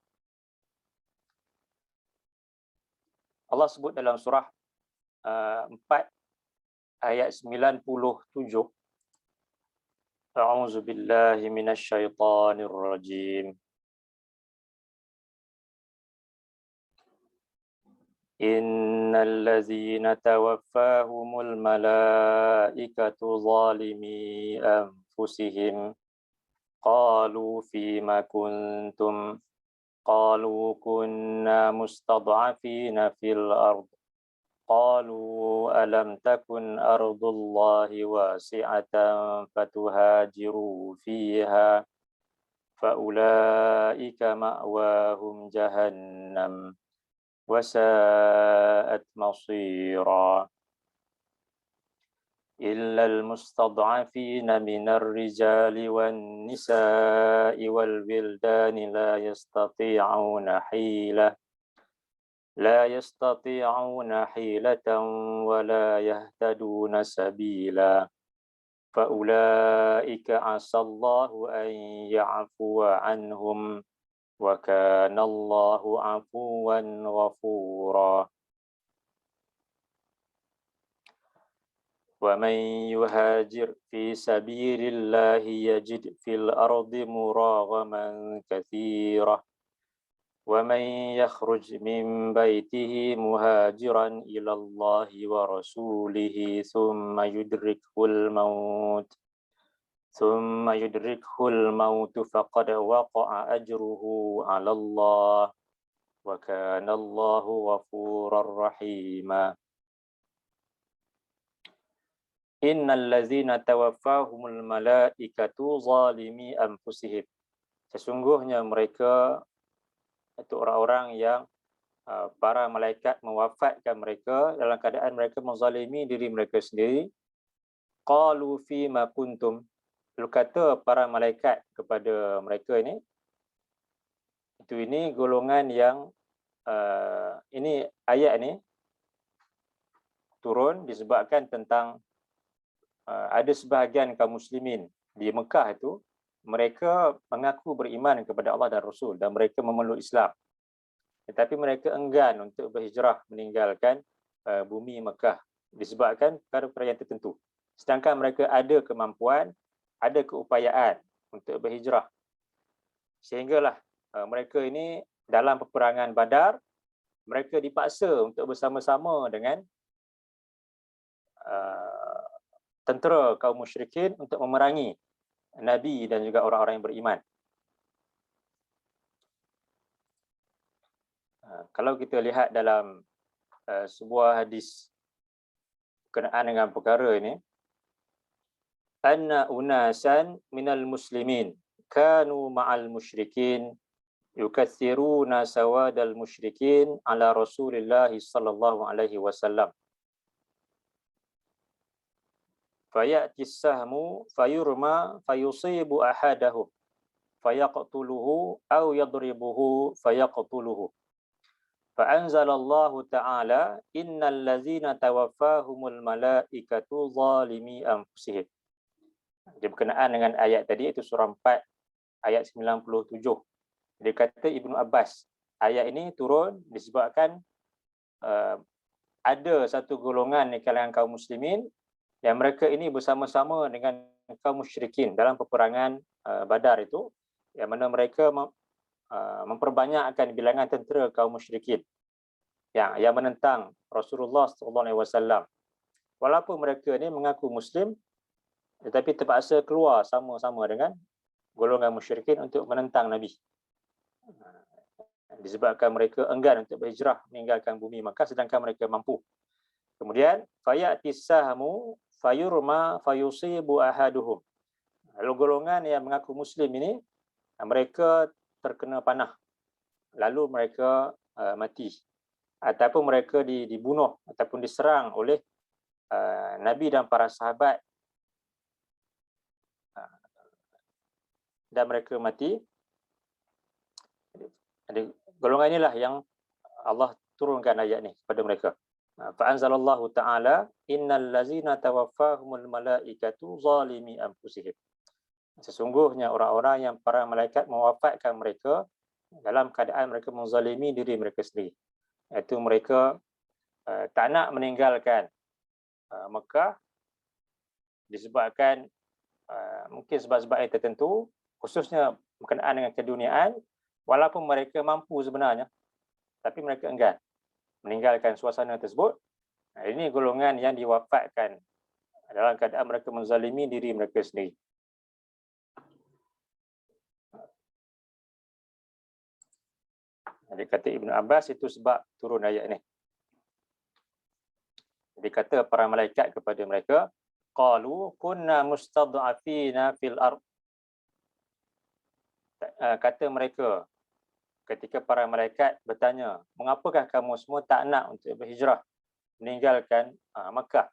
Allah sebut dalam surah 4 ayat 97. A'udzu billahi minasyaitonir rajim. Innal ladzina tawaffahumul malaikatu zalimi anfusihim qalu fima kuntum qalu kunna mustad'afina fil ard qalu alam takun ardullahi wasi'atan fatuhajiru fiha faulaika ma'wahum jahannam وساءت مصيرا إلا المستضعفين من الرجال والنساء والولدان لا يستطيعون حيلة ولا يهتدون سبيلا فأولئك عسى الله أن يعفو عنهم وَكَانَ اللَّهُ عَفُوًّا غَفُورًا وَمَنْ يُهَاجِرْ فِي سَبِيلِ اللَّهِ يَجِدْ فِي الْأَرْضِ مُرَاغَمًا كَثِيرًا وَمَنْ يَخْرُجْ مِنْ بَيْتِهِ مُهَاجِرًا إِلَى اللَّهِ وَرَسُولِهِ ثُمَّ يدركه الموت فقد وقع أجره على الله وكان الله غفورا رحيما إن الذين توفاهم الملائكة ظالمي أنفسهم. Sesungguhnya mereka itu orang-orang yang para malaikat mewafatkan mereka dalam keadaan mereka menzalimi diri mereka sendiri. Qalu fima kuntum. Lalu kata para malaikat kepada mereka ini, ini golongan yang ini ayat ini turun disebabkan tentang ada sebahagian kaum muslimin di Mekah itu mereka mengaku beriman kepada Allah dan Rasul dan mereka memeluk Islam, tetapi mereka enggan untuk berhijrah meninggalkan bumi Mekah disebabkan perkara yang tertentu, sedangkan mereka ada kemampuan, ada keupayaan untuk berhijrah. Sehinggalah mereka ini dalam peperangan Badar, mereka dipaksa untuk bersama-sama dengan tentera kaum musyrikin untuk memerangi Nabi dan juga orang-orang yang beriman. Kalau kita lihat dalam sebuah hadis berkenaan dengan perkara ini, anna unasan minal muslimin kanu ma'al musyrikin yukathiruna sawadal musyrikin ala Rasulillah sallallahu alaihi wasallam fayati sahmu fayurma fayusibu ahadahum fayaqtuluhu aw yadribuhu fayaqtuluhu fa'anzalallahu ta'ala innal ladzina tawaffahumul malaikatu zalimi anfusihim. Dia berkenaan dengan ayat tadi, itu surah 4 ayat 97. Dia kata Ibnu Abbas, ayat ini turun disebabkan ada satu golongan di kalangan kaum muslimin yang mereka ini bersama-sama dengan kaum musyrikin dalam peperangan Badar itu, yang mana mereka memperbanyakkan bilangan tentera kaum musyrikin yang menentang Rasulullah SAW. Walaupun mereka ini mengaku Muslim, tetapi terpaksa keluar sama-sama dengan golongan musyrikin untuk menentang Nabi. Disebabkan mereka enggan untuk berhijrah meninggalkan bumi Makkah sedangkan mereka mampu. Kemudian fayati sahmu fayurma fayusibu ahaduhum. Lalu golongan yang mengaku Muslim ini mereka terkena panah, lalu mereka mati, ataupun mereka dibunuh ataupun diserang oleh Nabi dan para sahabat dan mereka mati. Golongan inilah yang Allah turunkan ayat ni kepada mereka. Fa'anzalallahu ta'ala innal ladzina tawaffahumul malaikatu zalimi anfusihim. Sesungguhnya orang-orang yang para malaikat mewafatkan mereka dalam keadaan mereka menzalimi diri mereka sendiri. Iaitu mereka tak nak meninggalkan Mekah disebabkan mungkin sebab-sebab yang tertentu, khususnya berkenaan dengan keduniaan, walaupun mereka mampu sebenarnya, tapi mereka enggan meninggalkan suasana tersebut. Ini golongan yang diwafatkan dalam keadaan mereka menzalimi diri mereka sendiri. Jadi kata Ibn Abbas, itu sebab turun ayat ini. Jadi kata para malaikat kepada mereka, qalu kunna mustad'afina fil ard. Kata mereka ketika para malaikat bertanya, mengapakah kamu semua tak nak untuk berhijrah meninggalkan Makkah?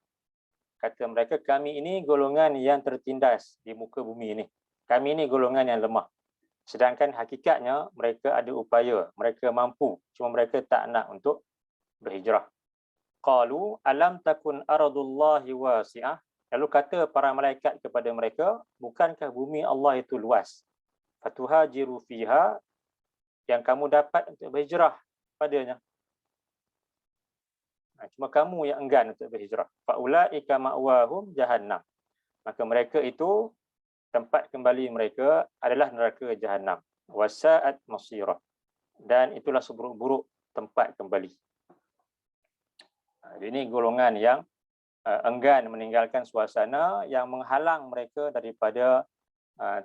Kata mereka, kami ini golongan yang tertindas di muka bumi ini. Kami ini golongan yang lemah. Sedangkan hakikatnya mereka ada upaya, mereka mampu, cuma mereka tak nak untuk berhijrah. Qalu alam takun aradullahi wasi'ah. Lalu kata para malaikat kepada mereka, bukankah bumi Allah itu luas? Fatuhajiru fiha, yang kamu dapat untuk berhijrah padanya. Cuma kamu yang enggan untuk berhijrah. Faulaika ma'wahum jahannam. Maka mereka itu, tempat kembali mereka adalah neraka jahannam. Wasa'at masirah. Dan itulah seburuk-buruk tempat kembali. Ini golongan yang enggan meninggalkan suasana yang menghalang mereka daripada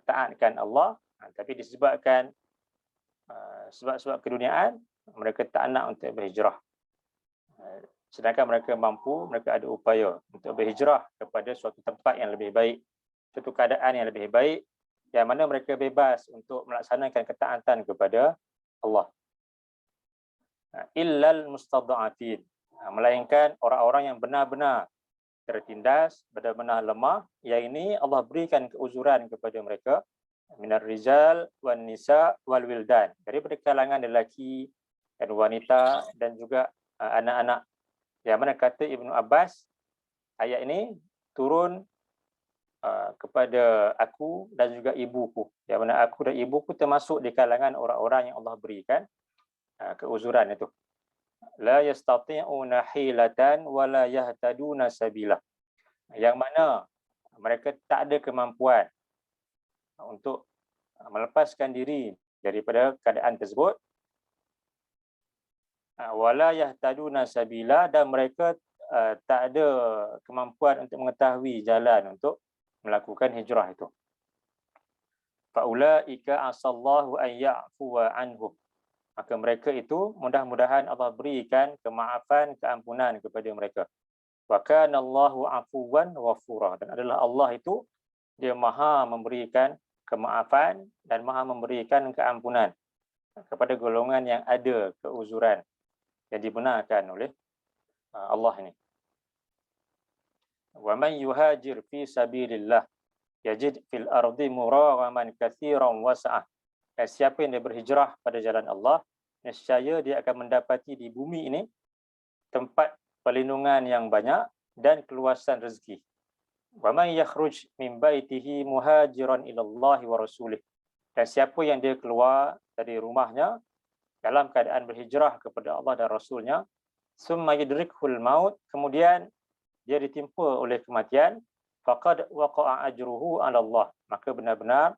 taatkan Allah. Tapi disebabkan sebab-sebab keduniaan, mereka tak nak untuk berhijrah. Sedangkan mereka mampu, mereka ada upaya untuk berhijrah kepada suatu tempat yang lebih baik, suatu keadaan yang lebih baik, yang mana mereka bebas untuk melaksanakan ketaatan kepada Allah. Illal mustad'afin, melainkan orang-orang yang benar-benar tertindas, benar-benar lemah, yang ini Allah berikan keuzuran kepada mereka, minar rizal wan nisa wal wildan, daripada kalangan lelaki dan wanita dan juga anak-anak. Yang mana kata Ibn Abbas, ayat ini turun kepada aku dan juga ibuku. Yang mana aku dan ibuku termasuk di kalangan orang-orang yang Allah berikan keuzuran itu. La yastati'una hilatan wa la yahtaduna sabila. Yang mana mereka tak ada kemampuan untuk melepaskan diri daripada keadaan tersebut. Wala yahtaduna sabila, dan mereka tak ada kemampuan untuk mengetahui jalan untuk melakukan hijrah itu. Faulaika asallahu an ya'fuwa anhum. Maka mereka itu mudah-mudahan Allah berikan kemaafan, keampunan kepada mereka. Wa kana Allahu afuwan ghafura, dan adalah Allah itu dia Maha memberikan kemaafan dan Maha memberikan keampunan kepada golongan yang ada keuzuran yang dibenarkan oleh Allah ini. Wa man yuhajir fi sabilillah yajid fil ardi muraghaman katsiran wasa'ah. Siapa yang dia berhijrah pada jalan Allah, nescaya dia akan mendapati di bumi ini tempat perlindungan yang banyak dan keluasan rezeki. Wa man yakhruj min baitihi muhajiran ila Allah wa rasulih. Dan siapa yang dia keluar dari rumahnya dalam keadaan berhijrah kepada Allah dan Rasulnya, summa yudrikhul maut, kemudian dia ditimpa oleh kematian, faqad waqa'a ajruhu 'ala Allah, maka benar-benar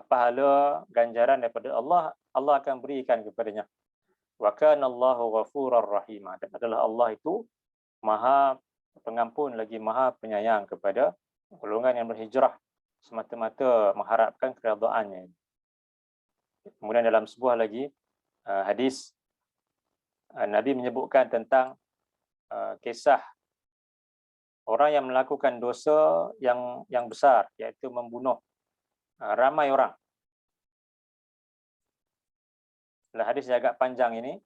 pahala ganjaran daripada Allah akan berikan kepadanya. Wa kana Allahu ghafurur rahim, dan adalah Allah itu Maha pengampun lagi Maha penyayang kepada golongan yang berhijrah semata-mata mengharapkan keridhaannya. Kemudian dalam sebuah lagi hadis, Nabi menyebutkan tentang kisah orang yang melakukan dosa yang besar, iaitu membunuh ramai orang. Dalam hadis yang agak panjang ini,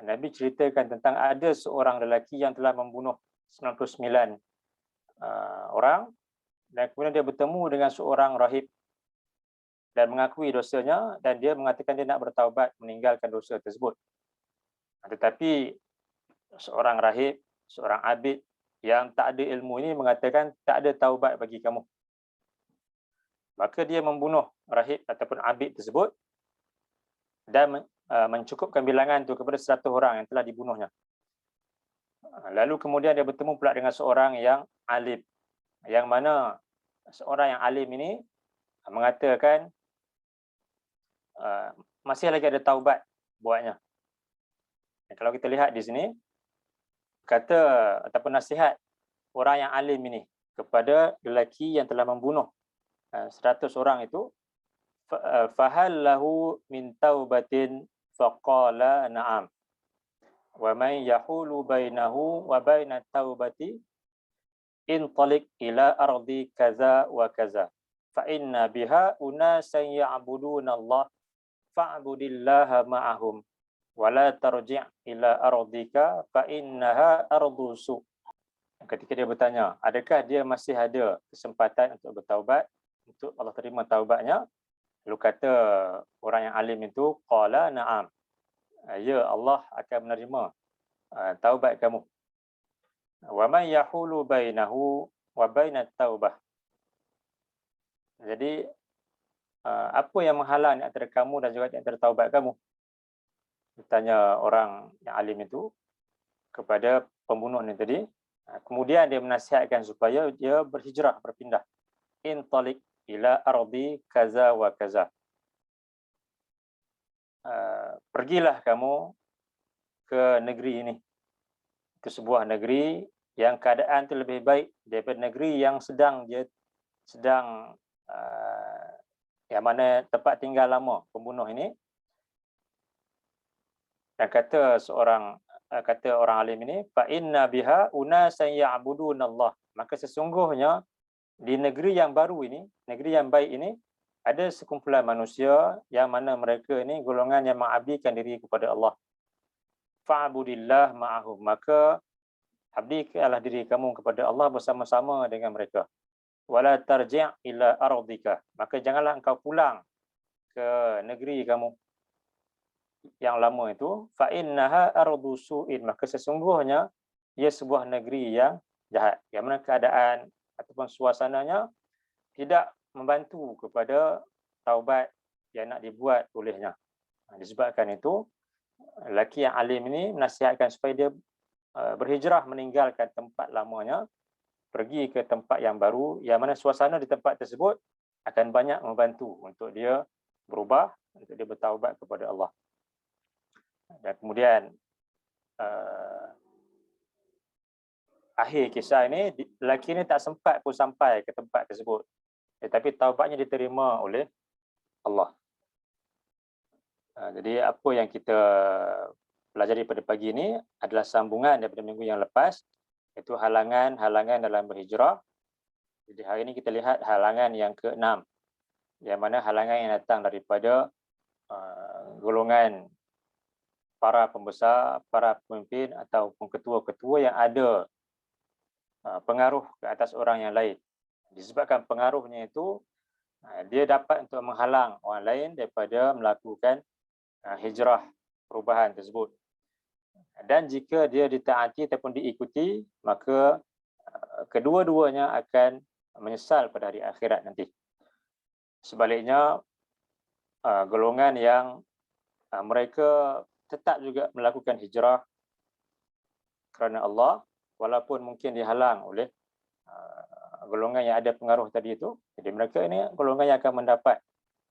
Nabi ceritakan tentang ada seorang lelaki yang telah membunuh 99 orang, dan kemudian dia bertemu dengan seorang rahib dan mengakui dosanya, dan dia mengatakan dia nak bertaubat meninggalkan dosa tersebut. Tetapi seorang rahib, seorang abid yang tak ada ilmu ini mengatakan tak ada taubat bagi kamu. Maka dia membunuh rahib ataupun abid tersebut dan mencukupkan bilangan itu kepada 100 orang yang telah dibunuhnya. Lalu kemudian dia bertemu pula dengan seorang yang alim, yang mana seorang yang alim ini mengatakan masih lagi ada taubat buatnya. Kalau kita lihat di sini, kata ataupun nasihat orang yang alim ini kepada lelaki yang telah membunuh 100 orang itu, fahal lahu min taubatin faqala na'am wa man yahulu bainahu wa bainat taubati intalik ila ardi kaza wa kaza fa inna biha unasan ya'buduna Allah fa'budillaha ma'ahum wa la tarji' ila ardika fa innaha ardu su'. Ketika dia bertanya, adakah dia masih ada kesempatan untuk bertaubat, untuk Allah terima taubatnya? Lalu kata orang yang alim itu, qala na'am. Ya, Allah akan menerima taubat kamu. Wa man yahulu bainahu wa bainat taubah. Jadi apa yang menghalang antara kamu dan juga antara taubat kamu? Bertanya orang yang alim itu kepada pembunuh ini tadi. Kemudian dia menasihatkan supaya dia berhijrah, berpindah. Intalik ila ardi kaza wa kaza. Pergilah kamu ke negeri ini, ke sebuah negeri yang keadaan itu lebih baik daripada negeri yang sedang yang mana tempat tinggal lama pembunuh ini. Dan kata orang alim ini, fa inna biha unasan ya'buduna Allah. Maka sesungguhnya di negeri yang baru ini, negeri yang baik ini, ada sekumpulan manusia yang mana mereka ini golongan yang mengabdikan diri kepada Allah. Fa'budillah ma'ahum. Maka abdikanlah diri kamu kepada Allah bersama-sama dengan mereka. Wala tarji' ila ardika. Maka janganlah engkau pulang ke negeri kamu yang lama itu. Fa innaha ardu su'in. Maka sesungguhnya ia sebuah negeri yang jahat, yang mana keadaan ataupun suasananya tidak membantu kepada taubat yang nak dibuat olehnya. Disebabkan itu, lelaki yang alim ini menasihatkan supaya dia berhijrah, meninggalkan tempat lamanya, pergi ke tempat yang baru, yang mana suasana di tempat tersebut akan banyak membantu untuk dia berubah, untuk dia bertaubat kepada Allah. Dan kemudian akhir kisah ini, lelaki ini tak sempat pun sampai ke tempat tersebut, tetapi taubatnya diterima oleh Allah. Jadi apa yang kita pelajari pada pagi ini adalah sambungan daripada minggu yang lepas, iaitu halangan-halangan dalam berhijrah. Jadi hari ini kita lihat halangan yang ke-6, yang mana halangan yang datang daripada golongan para pembesar, para pemimpin ataupun ketua-ketua yang ada pengaruh ke atas orang yang lain. Disebabkan pengaruhnya itu, dia dapat untuk menghalang orang lain daripada melakukan hijrah, perubahan tersebut. Dan jika dia ditaati ataupun diikuti, maka kedua-duanya akan menyesal pada hari akhirat nanti. Sebaliknya, golongan yang mereka tetap juga melakukan hijrah kerana Allah, walaupun mungkin dihalang oleh golongan yang ada pengaruh tadi itu. Jadi mereka ini golongan yang akan mendapat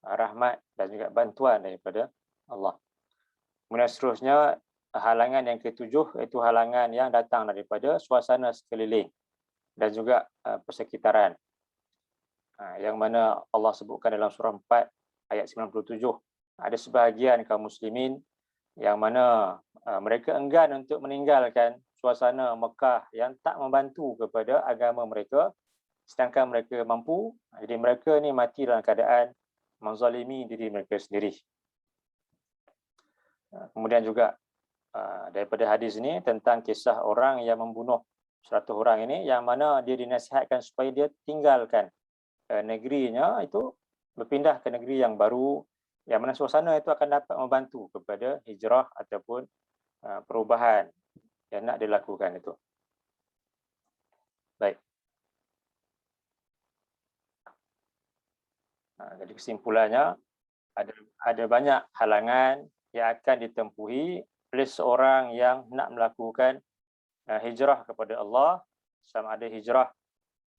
rahmat dan juga bantuan daripada Allah. Kemudian seterusnya, halangan yang ke-7 iaitu halangan yang datang daripada suasana sekeliling dan juga persekitaran. Yang mana Allah sebutkan dalam surah 4 ayat 97. Ada sebahagian kaum muslimin yang mana mereka enggan untuk meninggalkan suasana Mekah yang tak membantu kepada agama mereka, sedangkan mereka mampu. Jadi mereka ni mati dalam keadaan menzalimi diri mereka sendiri. Kemudian juga daripada hadis ini tentang kisah orang yang membunuh 100 orang ini, yang mana dia dinasihatkan supaya dia tinggalkan negerinya itu, berpindah ke negeri yang baru, yang mana suasana itu akan dapat membantu kepada hijrah ataupun perubahan yang nak dilakukan itu. Baik. Jadi kesimpulannya, ada banyak halangan yang akan ditempuhi oleh seorang yang nak melakukan hijrah kepada Allah, sama ada hijrah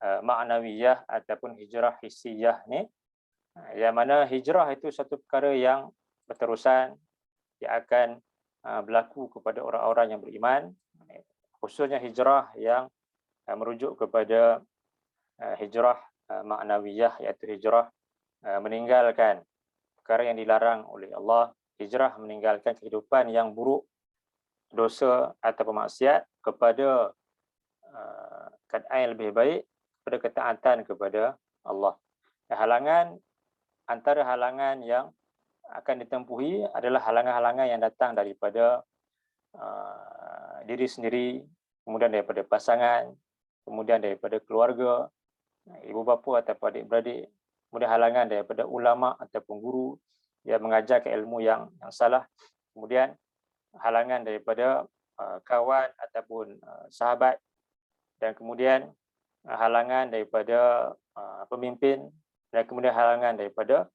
ma'nawiyah ataupun hijrah hissiyah ni. Yang mana hijrah itu satu perkara yang berterusan, yang akan berlaku kepada orang-orang yang beriman, khususnya hijrah yang merujuk kepada hijrah ma'nawiyah, iaitu hijrah meninggalkan perkara yang dilarang oleh Allah, hijrah meninggalkan kehidupan yang buruk, dosa atau maksiat kepada keadaan yang lebih baik, kepada ketaatan kepada Allah. Antara halangan yang akan ditempuhi adalah halangan-halangan yang datang daripada diri sendiri, kemudian daripada pasangan, kemudian daripada keluarga, ibu bapa atau adik-beradik, kemudian halangan daripada ulama ataupun guru yang mengajarkan ilmu yang salah, kemudian halangan daripada kawan ataupun sahabat, dan kemudian halangan daripada pemimpin, dan kemudian halangan daripada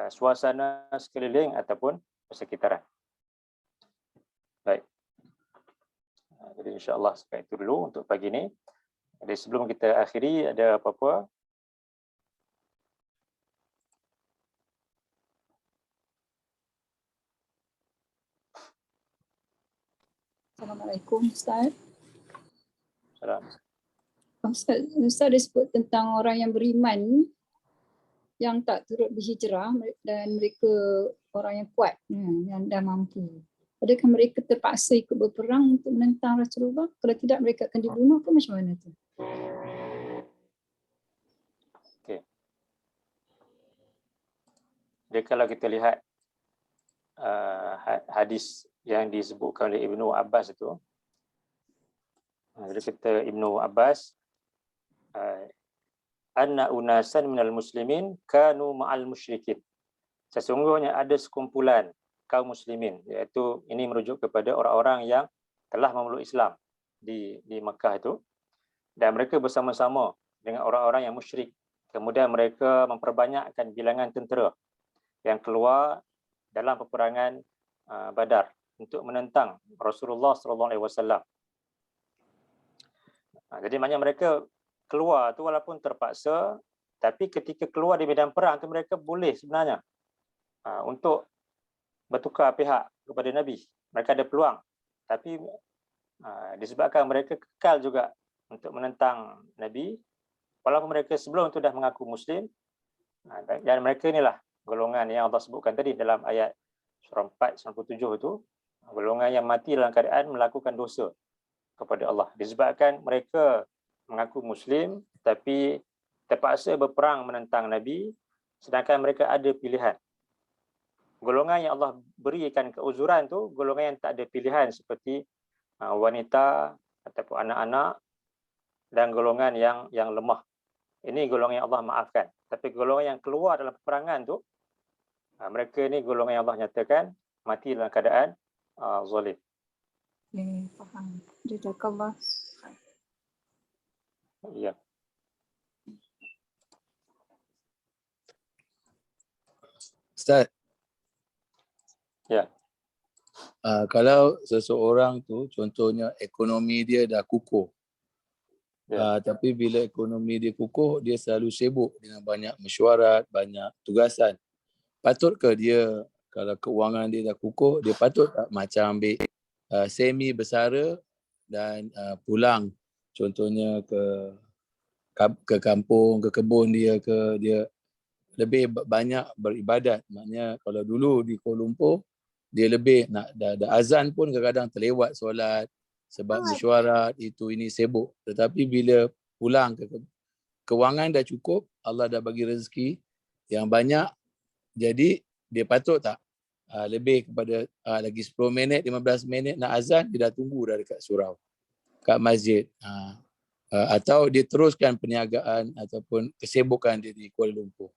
suasana sekeliling ataupun persekitaran. Baik. Jadi insya-Allah sekian itu dulu untuk pagi ini. Jadi sebelum kita akhiri, ada apa-apa? Assalamualaikum Ustaz. Salam. Ustaz dia sebut tentang orang yang beriman yang tak turut berhijrah dan mereka orang yang kuat, yang dah mampu. Adakah mereka terpaksa ikut berperang untuk menentang Rasulullah? Kalau tidak, mereka akan dibunuh ke macam mana tu? Okey. Jadi kalau kita lihat hadis yang disebutkan oleh Ibnu Abbas itu, jadi kata Ibnu Abbas, anna unasan minal muslimin kanu ma'al musyrikin. Sesungguhnya ada sekumpulan kaum muslimin, iaitu ini merujuk kepada orang-orang yang telah memeluk Islam di Makkah itu, dan mereka bersama-sama dengan orang-orang yang musyrik. Kemudian mereka memperbanyakkan bilangan tentera yang keluar dalam peperangan Badar untuk menentang Rasulullah SAW. Jadi maknanya mereka keluar tu walaupun terpaksa, tapi ketika keluar di medan perang tu mereka boleh sebenarnya untuk bertukar pihak kepada Nabi. Mereka ada peluang, tapi disebabkan mereka kekal juga untuk menentang Nabi, walaupun mereka sebelum itu dah mengaku Muslim, dan mereka inilah golongan yang Allah sebutkan tadi dalam ayat surah 4:97 itu, golongan yang mati dalam keadaan melakukan dosa kepada Allah. Disebabkan mereka mengaku Muslim, tapi terpaksa berperang menentang Nabi, sedangkan mereka ada pilihan. Golongan yang Allah berikan keuzuran tu, golongan yang tak ada pilihan seperti wanita ataupun anak-anak, dan golongan yang lemah. Ini golongan yang Allah maafkan. Tapi golongan yang keluar dalam peperangan tu, mereka ni golongan yang Allah nyatakan mati dalam keadaan zalim. Faham. Jazakallah. Ya. Ustaz. Ya. Kalau seseorang tu contohnya ekonomi dia dah kukuh. Ya. Tapi bila ekonomi dia kukuh, dia selalu sibuk dengan banyak mesyuarat, banyak tugasan. Patutkah dia, kalau keuangan dia dah kukuh, dia patut tak macam ambil semi bersara dan pulang contohnya ke kampung, ke kebun dia, dia lebih banyak beribadat. Maknanya kalau dulu di Kuala Lumpur, dia lebih nak dah azan pun kadang-kadang terlewat solat sebab mesyuarat itu ini sibuk. Tetapi bila pulang kewangan dah cukup, Allah dah bagi rezeki yang banyak, jadi dia patut tak lebih kepada lagi 10 minit, 15 minit nak azan, dia dah tunggu dah dekat surau, kat masjid. Atau dia teruskan perniagaan ataupun kesibukan dia di Kuala Lumpur.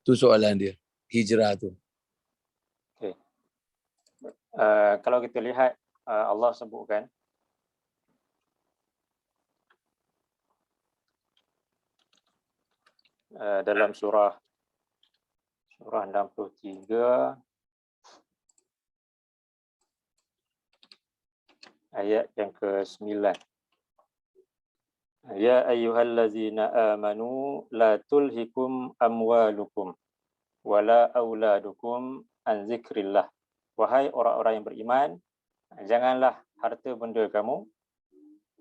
Tu soalan dia, hijrah tu. Okay. Kalau kita lihat Allah sebutkan dalam surah Surah 63 ayat yang ke-9. Ya ayyuhallazina amanu la tulhikum amwalukum wala auladukum an zikrillah. Wahai orang-orang yang beriman, janganlah harta benda kamu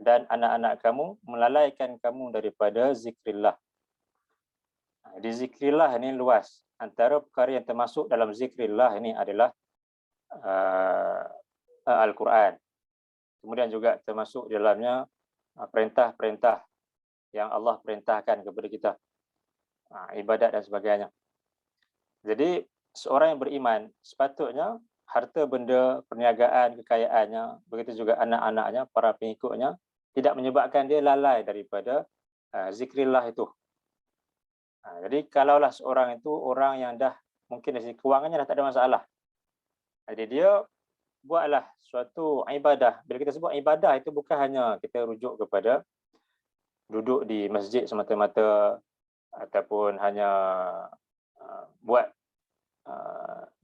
dan anak-anak kamu melalaikan kamu daripada zikrillah. Di zikrillah ini luas. Antara perkara yang termasuk dalam zikrillah ini adalah Al-Quran. Kemudian juga termasuk di dalamnya perintah-perintah yang Allah perintahkan kepada kita, ibadat dan sebagainya. Jadi seorang yang beriman sepatutnya harta benda, perniagaan, kekayaannya, begitu juga anak-anaknya, para pengikutnya, tidak menyebabkan dia lalai daripada zikrillah itu. Jadi kalaulah seorang itu orang yang dah mungkin dari segi kewangannya dah tak ada masalah, jadi dia buatlah suatu ibadah. Bila kita sebut ibadah itu bukan hanya kita rujuk kepada duduk di masjid semata-mata ataupun hanya buat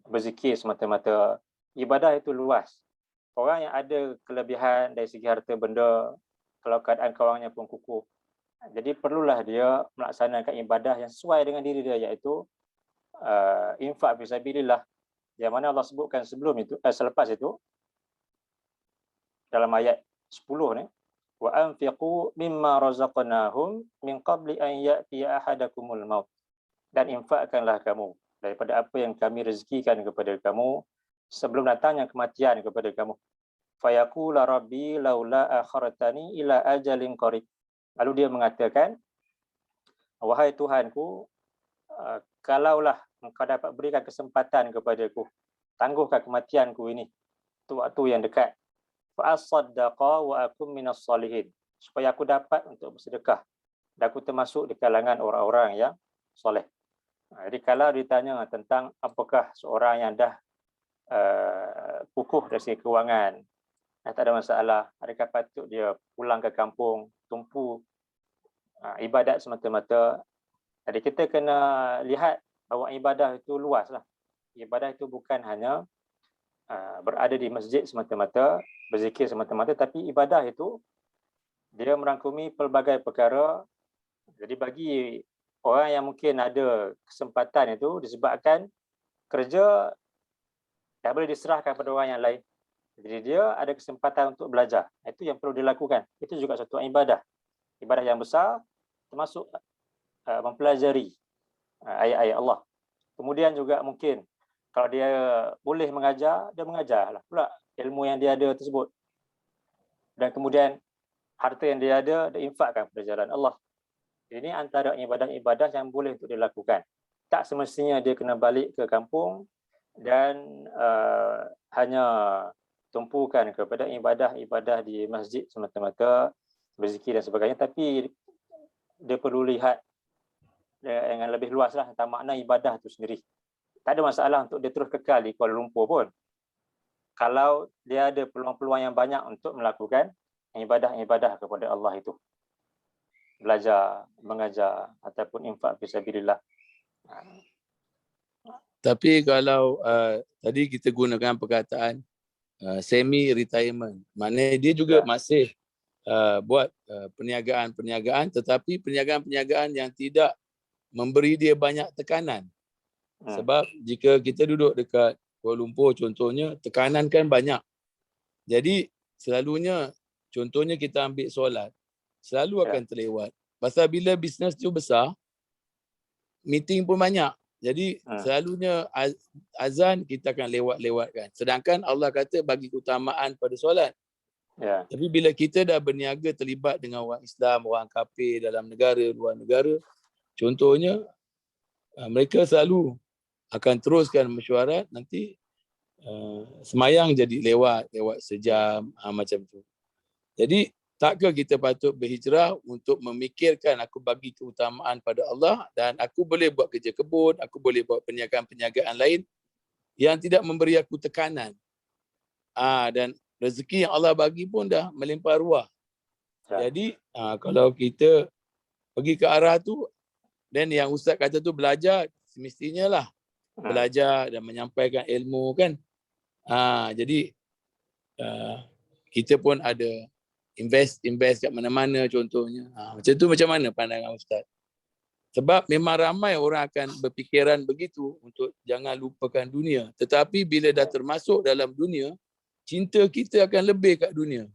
berzikir semata-mata. Ibadah itu luas. Orang yang ada kelebihan dari segi harta benda, kalau keadaan kewangannya pun kukuh, jadi perlulah dia melaksanakan ibadah yang sesuai dengan diri dia, iaitu infak fisabilillah, yang mana Allah sebutkan sebelum itu, selepas itu dalam ayat 10 ni, wa anfiqu mimma razaqnahum min qabli an ya'tiya ahadakumul maut, dan infakkanlah kamu daripada apa yang kami rezekikan kepada kamu sebelum datangnya kematian kepada kamu. Fayaqula rabbi laula akhartani ila ajalin qarib. Lalu dia mengatakan, wahai Tuhanku, kalaulah engkau dapat berikan kesempatan kepadaku, tangguhkan kematianku ini, itu waktu yang dekat. Fa asaddaqa wa akum minas salihin, supaya aku dapat untuk bersedekah dan aku termasuk di kalangan orang-orang yang soleh. Jadi kalau ditanya tentang apakah seorang yang dah kukuh dari segi kewangan, tak ada masalah, adakah patut dia pulang ke kampung, tumpu ibadat semata-mata. Jadi kita kena lihat bahawa ibadah itu luas lah. Ibadah itu bukan hanya berada di masjid semata-mata, berzikir semata-mata, tapi ibadah itu dia merangkumi pelbagai perkara. Jadi bagi orang yang mungkin ada kesempatan itu disebabkan kerja tak boleh diserahkan pada orang yang lain, jadi dia ada kesempatan untuk belajar, itu yang perlu dilakukan. Itu juga satu ibadah, ibadah yang besar, termasuk mempelajari ayat-ayat Allah. Kemudian juga mungkin kalau dia boleh mengajar, dia mengajarlah pula ilmu yang dia ada tersebut. Dan kemudian harta yang dia ada, dia infakkan pada jalan Allah. Ini antara ibadah-ibadah yang boleh untuk dilakukan. Tak semestinya dia kena balik ke kampung dan hanya tumpukan kepada ibadah-ibadah di masjid semata-mata, berzikir dan sebagainya, tapi dia perlu lihat dengan lebih luas lah tentang makna ibadah itu sendiri. Tak ada masalah untuk dia terus kekal di Kuala Lumpur pun, kalau dia ada peluang-peluang yang banyak untuk melakukan ibadah-ibadah kepada Allah itu, belajar, mengajar ataupun infak fisabilillah. Tapi kalau tadi kita gunakan perkataan semi retirement, maknanya dia juga masih buat perniagaan-perniagaan, tetapi perniagaan-perniagaan yang tidak memberi dia banyak tekanan. Sebab jika kita duduk dekat Kuala Lumpur contohnya, tekanan kan banyak. Jadi selalunya, contohnya kita ambil solat, selalu akan terlewat. Pasal bila bisnes tu besar, meeting pun banyak. Jadi selalunya azan kita akan lewat-lewatkan. Sedangkan Allah kata bagi keutamaan pada solat. Tapi bila kita dah berniaga terlibat dengan orang Islam, orang kafir dalam negara, luar negara, contohnya mereka selalu akan teruskan mesyuarat, nanti semayang jadi lewat sejam, macam tu. Jadi takkah kita patut berhijrah untuk memikirkan aku bagi keutamaan pada Allah dan aku boleh buat kerja kebun, aku boleh buat perniagaan-perniagaan lain yang tidak memberi aku tekanan. Dan rezeki yang Allah bagi pun dah melimpah ruah. Jadi kalau kita pergi ke arah tu, dan yang ustaz kata tu belajar, semestinya lah belajar dan menyampaikan ilmu kan. Jadi kita pun ada invest kat mana-mana contohnya. Macam tu macam mana pandangan Ustaz? Sebab memang ramai orang akan berfikiran begitu untuk jangan lupakan dunia. Tetapi bila dah termasuk dalam dunia, cinta kita akan lebih kat dunia.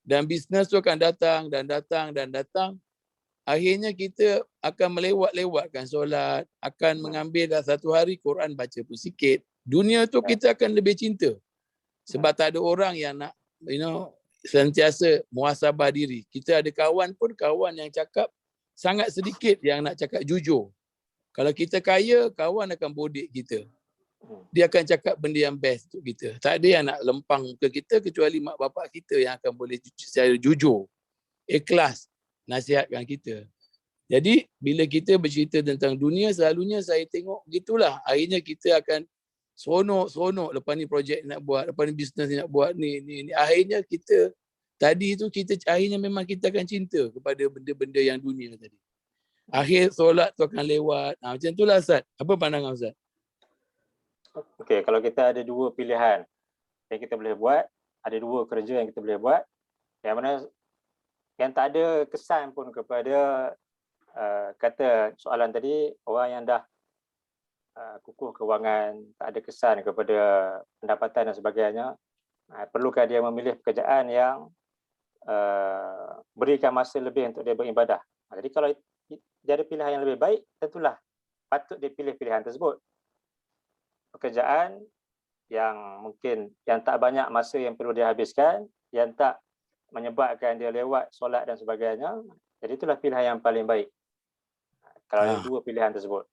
Dan bisnes tu akan datang dan datang dan datang. Akhirnya kita akan melewat-lewatkan solat, akan mengambil dah satu hari Quran baca pun sikit. Dunia tu kita akan lebih cinta. Sebab tak ada orang yang nak sentiasa muhasabah diri. Kita ada kawan pun kawan yang cakap sangat sedikit yang nak cakap jujur. Kalau kita kaya, kawan akan bodek kita. Dia akan cakap benda yang best untuk kita. Tak ada yang nak lempang muka kita kecuali mak bapak kita yang akan boleh secara jujur, ikhlas nasihatkan kita. Jadi bila kita bercerita tentang dunia, selalunya saya tengok gitulah. Akhirnya kita akan seronok lepas ni projek nak buat, lepas ni bisnes nak buat ni. Akhirnya kita akhirnya memang kita akan cinta kepada benda-benda yang dunia tadi. Akhir solat tu akan lewat. Macam itulah Ustaz. Apa pandangan Ustaz? Okey, kalau kita ada dua pilihan yang kita boleh buat, ada dua kerja yang kita boleh buat, yang mana yang tak ada kesan pun kepada kata soalan tadi, orang yang dah kukuh kewangan, tak ada kesan kepada pendapatan dan sebagainya, perlukah dia memilih pekerjaan yang berikan masa lebih untuk dia beribadah. Jadi kalau dia ada pilihan yang lebih baik, tentulah patut dia pilih pilihan tersebut. Pekerjaan yang mungkin yang tak banyak masa yang perlu dia habiskan, yang tak menyebabkan dia lewat solat dan sebagainya. Jadi itulah pilihan yang paling baik kalau ada dua pilihan tersebut.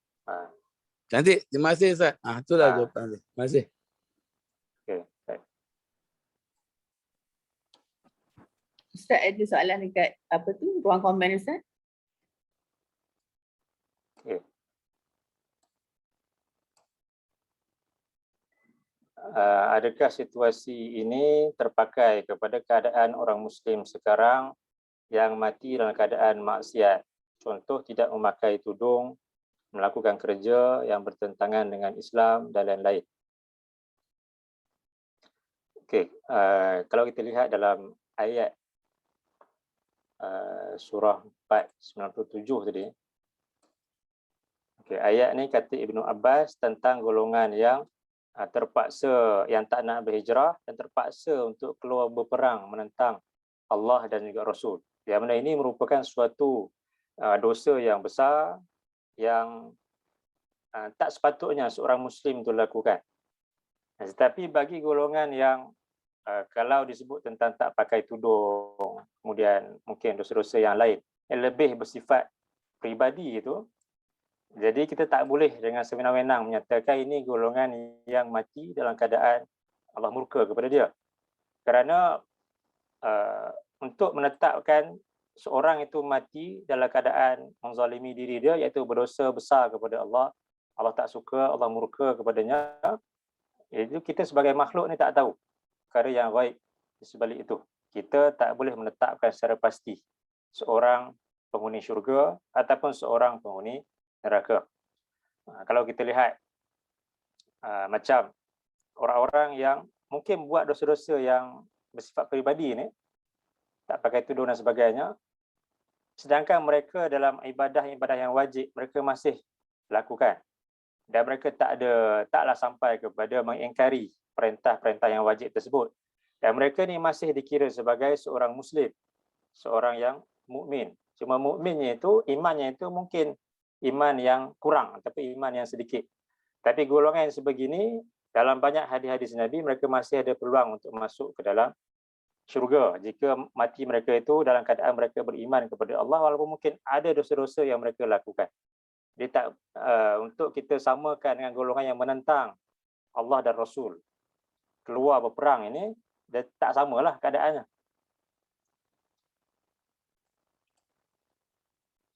Cantik. Terima kasih Ustaz. Itulah jawapan dia. Terima kasih. Okay, baik. Ustaz ada soalan dekat ruang komen Ustaz? Okay. Adakah situasi ini terpakai kepada keadaan orang Muslim sekarang yang mati dalam keadaan maksiat? Contoh tidak memakai tudung, melakukan kerja yang bertentangan dengan Islam dan lain-lain. Okey, kalau kita lihat dalam ayat surah 497 tadi. Okey, ayat ni kata Ibnu Abbas tentang golongan yang terpaksa, yang tak nak berhijrah dan terpaksa untuk keluar berperang menentang Allah dan juga Rasul. Yang mana ini merupakan suatu dosa yang besar yang tak sepatutnya seorang Muslim itu lakukan. Tetapi bagi golongan yang kalau disebut tentang tak pakai tudung, kemudian mungkin dosa-dosa yang lain yang lebih bersifat peribadi itu, jadi kita tak boleh dengan sewenang-wenang menyatakan ini golongan yang mati dalam keadaan Allah murka kepada dia. Kerana untuk menetapkan seorang itu mati dalam keadaan menzalimi diri dia, iaitu berdosa besar kepada Allah, Allah tak suka, Allah murka kepadanya, itu kita sebagai makhluk ni tak tahu perkara yang baik di sebalik itu. Kita tak boleh menetapkan secara pasti seorang penghuni syurga ataupun seorang penghuni neraka. Kalau kita lihat macam orang-orang yang mungkin buat dosa-dosa yang bersifat peribadi ni, tak pakai tudung dan sebagainya, sedangkan mereka dalam ibadah-ibadah yang wajib mereka masih lakukan, dan mereka taklah sampai kepada mengingkari perintah-perintah yang wajib tersebut, dan mereka ni masih dikira sebagai seorang Muslim, seorang yang mukmin. Cuma mukminnya itu, imannya itu mungkin iman yang kurang, tapi iman yang sedikit. Tapi golongan yang sebegini, dalam banyak hadis-hadis Nabi, mereka masih ada peluang untuk masuk ke dalam syurga jika mati mereka itu dalam keadaan mereka beriman kepada Allah, walaupun mungkin ada dosa-dosa yang mereka lakukan. Jadi tak untuk kita samakan dengan golongan yang menentang Allah dan Rasul keluar berperang ini, dia tak samalah keadaannya.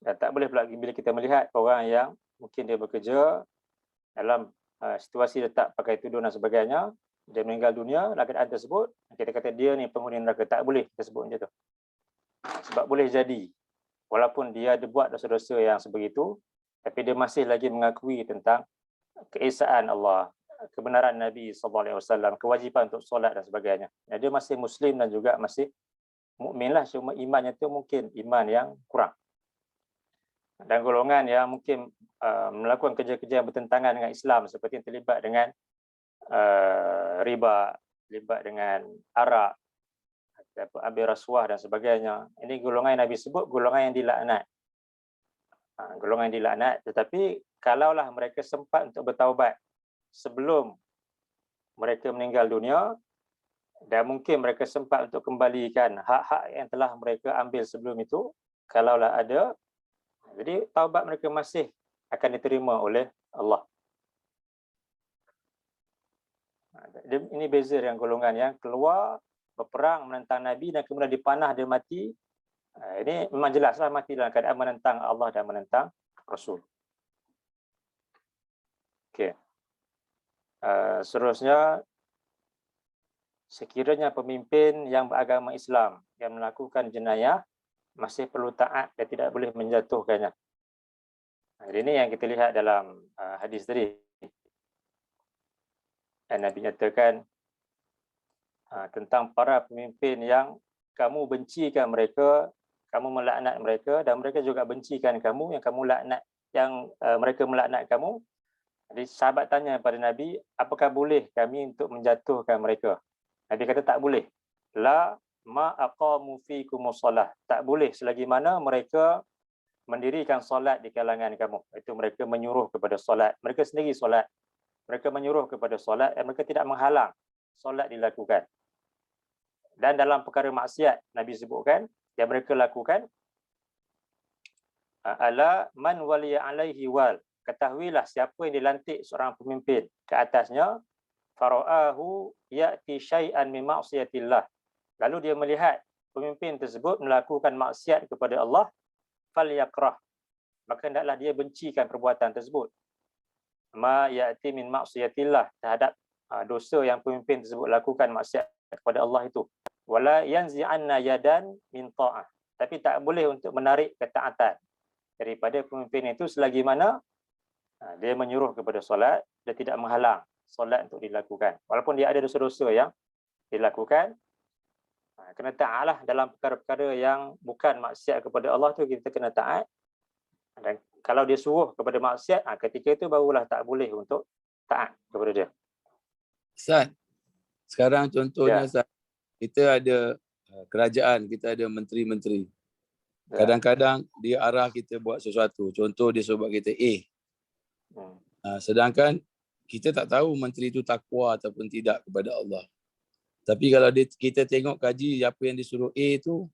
Dan tak boleh pula bila kita melihat orang yang mungkin dia bekerja dalam situasi dia tak pakai tudung dan sebagainya, dia meninggal dunia dalam keadaan tersebut, kita kata dia ni penghuni neraka. Tak boleh kita sebut macam tu. Sebab boleh jadi, walaupun dia ada buat dosa-dosa yang sebegitu, tapi dia masih lagi mengakui tentang keesaan Allah, kebenaran Nabi SAW, kewajipan untuk solat dan sebagainya. Dia masih Muslim dan juga masih mukmin lah, cuma imannya itu mungkin iman yang kurang. Dan golongan yang mungkin melakukan kerja-kerja yang bertentangan dengan Islam, seperti yang terlibat dengan riba, terlibat dengan arak, ataupun ambil rasuah dan sebagainya. Ini golongan yang Nabi sebut golongan yang dilaknat. Golongan yang dilaknat. Tetapi kalaulah mereka sempat untuk bertaubat sebelum mereka meninggal dunia, dan mungkin mereka sempat untuk kembalikan hak-hak yang telah mereka ambil sebelum itu, kalaulah ada, jadi taubat mereka masih akan diterima oleh Allah. Ini beza dengan golongan yang keluar berperang menentang Nabi dan kemudian dipanah, dia mati. Ini memang jelaslah mati dalam keadaan menentang Allah dan menentang Rasul. Okey. Seterusnya, sekiranya pemimpin yang beragama Islam yang melakukan jenayah masih perlu taat dan tidak boleh menjatuhkannya. Ini yang kita lihat dalam hadis tadi. Dan Nabi nyatakan tentang para pemimpin yang kamu bencikan mereka, kamu melaknat mereka, dan mereka juga bencikan kamu, yang kamu laknat, yang mereka melaknat kamu. Jadi sahabat tanya kepada Nabi, apakah boleh kami untuk menjatuhkan mereka? Nabi kata tak boleh. La ma aqamu fikumus solah. Tak boleh selagi mana mereka mendirikan solat di kalangan kamu. Itu mereka menyuruh kepada solat. Mereka sendiri solat. Mereka menyuruh kepada solat dan mereka tidak menghalang solat dilakukan. Dan dalam perkara maksiat, Nabi sebutkan yang mereka lakukan, ala man waliya alaihi wal. Ketahuilah siapa yang dilantik seorang pemimpin ke atasnya, fara'ahu ya'ti syai'an min ma'siyatillah. Lalu dia melihat pemimpin tersebut melakukan maksiat kepada Allah, falyakrah. Maka hendaklah dia bencikan perbuatan tersebut. Ma ya'ti min ma'siyatillah, terhadap dosa yang pemimpin tersebut lakukan, maksiat kepada Allah itu. Wala yanzi'anna yadan min ta'ah. Tapi tak boleh untuk menarik ketaatan daripada pemimpin itu selagi mana dia menyuruh kepada solat dan tidak menghalang solat untuk dilakukan. Walaupun dia ada dosa-dosa yang dilakukan, kena taatlah dalam perkara-perkara yang bukan maksiat kepada Allah tu, kita kena taat. Dan kalau dia suruh kepada maksiat, ketika itu barulah tak boleh untuk taat kepada dia. Ustaz, sekarang contohnya Ustaz, kita ada kerajaan, kita ada menteri-menteri. Kadang-kadang dia arah kita buat sesuatu. Contoh dia suruh buat kita A. Sedangkan kita tak tahu menteri itu takwa ataupun tidak kepada Allah. Tapi kalau kita tengok kaji apa yang disuruh A tu,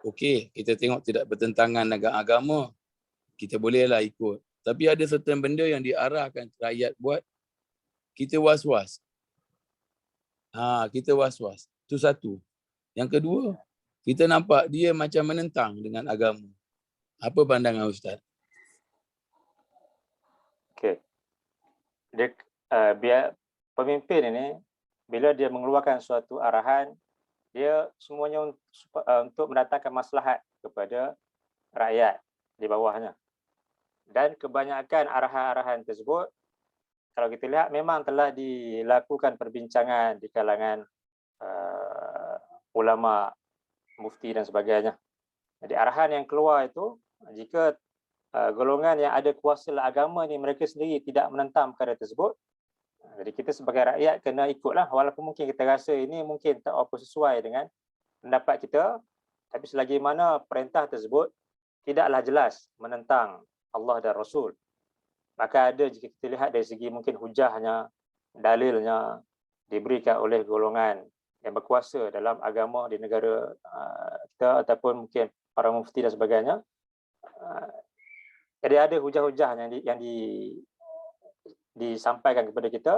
okey, kita tengok tidak bertentangan dengan agama, kita bolehlah ikut. Tapi ada certain benda yang diarahkan rakyat buat, kita was-was. Kita was-was. Itu satu. Yang kedua, kita nampak dia macam menentang dengan agama. Apa pandangan Ustaz? Okey. Dia biar pemimpin ini bila dia mengeluarkan suatu arahan, dia semuanya untuk mendatangkan maslahat kepada rakyat di bawahnya. Dan kebanyakan arahan-arahan tersebut, kalau kita lihat, memang telah dilakukan perbincangan di kalangan ulama, mufti dan sebagainya. Jadi arahan yang keluar itu, jika golongan yang ada kuasa agama ni mereka sendiri tidak menentang perkara tersebut, jadi kita sebagai rakyat kena ikutlah, walaupun mungkin kita rasa ini mungkin tak apa sesuai dengan pendapat kita, tapi selagi mana perintah tersebut tidaklah jelas menentang Allah dan Rasul, maka ada, jika kita lihat dari segi mungkin hujahnya, dalilnya diberikan oleh golongan yang berkuasa dalam agama di negara kita ataupun mungkin para mufti dan sebagainya, jadi ada hujah-hujah yang disampaikan kepada kita,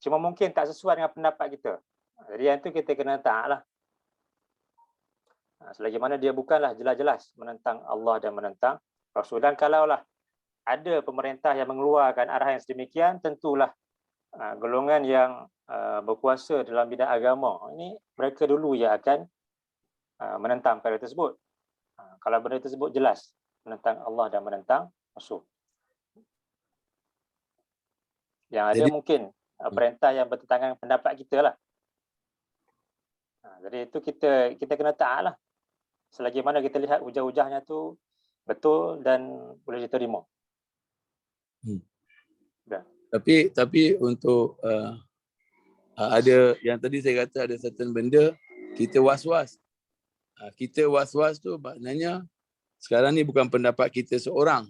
cuma mungkin tak sesuai dengan pendapat kita. Jadi yang itu kita kena taatlah. Selagi mana dia bukanlah jelas-jelas menentang Allah dan menentang Rasul. Dan kalaulah ada pemerintah yang mengeluarkan arahan yang sedemikian, tentulah golongan yang berkuasa dalam bidang agama ini, mereka dulu yang akan menentang perkara tersebut. Kalau benda tersebut jelas menentang Allah dan menentang Rasul. Yang ada Jadi- mungkin perintah yang bertentangan dengan pendapat kita lah. Jadi itu kita kena taat lah. Selagi mana kita lihat hujah-hujahnya tu betul dan boleh diterima. Tapi untuk ada yang tadi saya kata ada certain benda kita was-was. Kita was-was tu maknanya sekarang ni bukan pendapat kita seorang.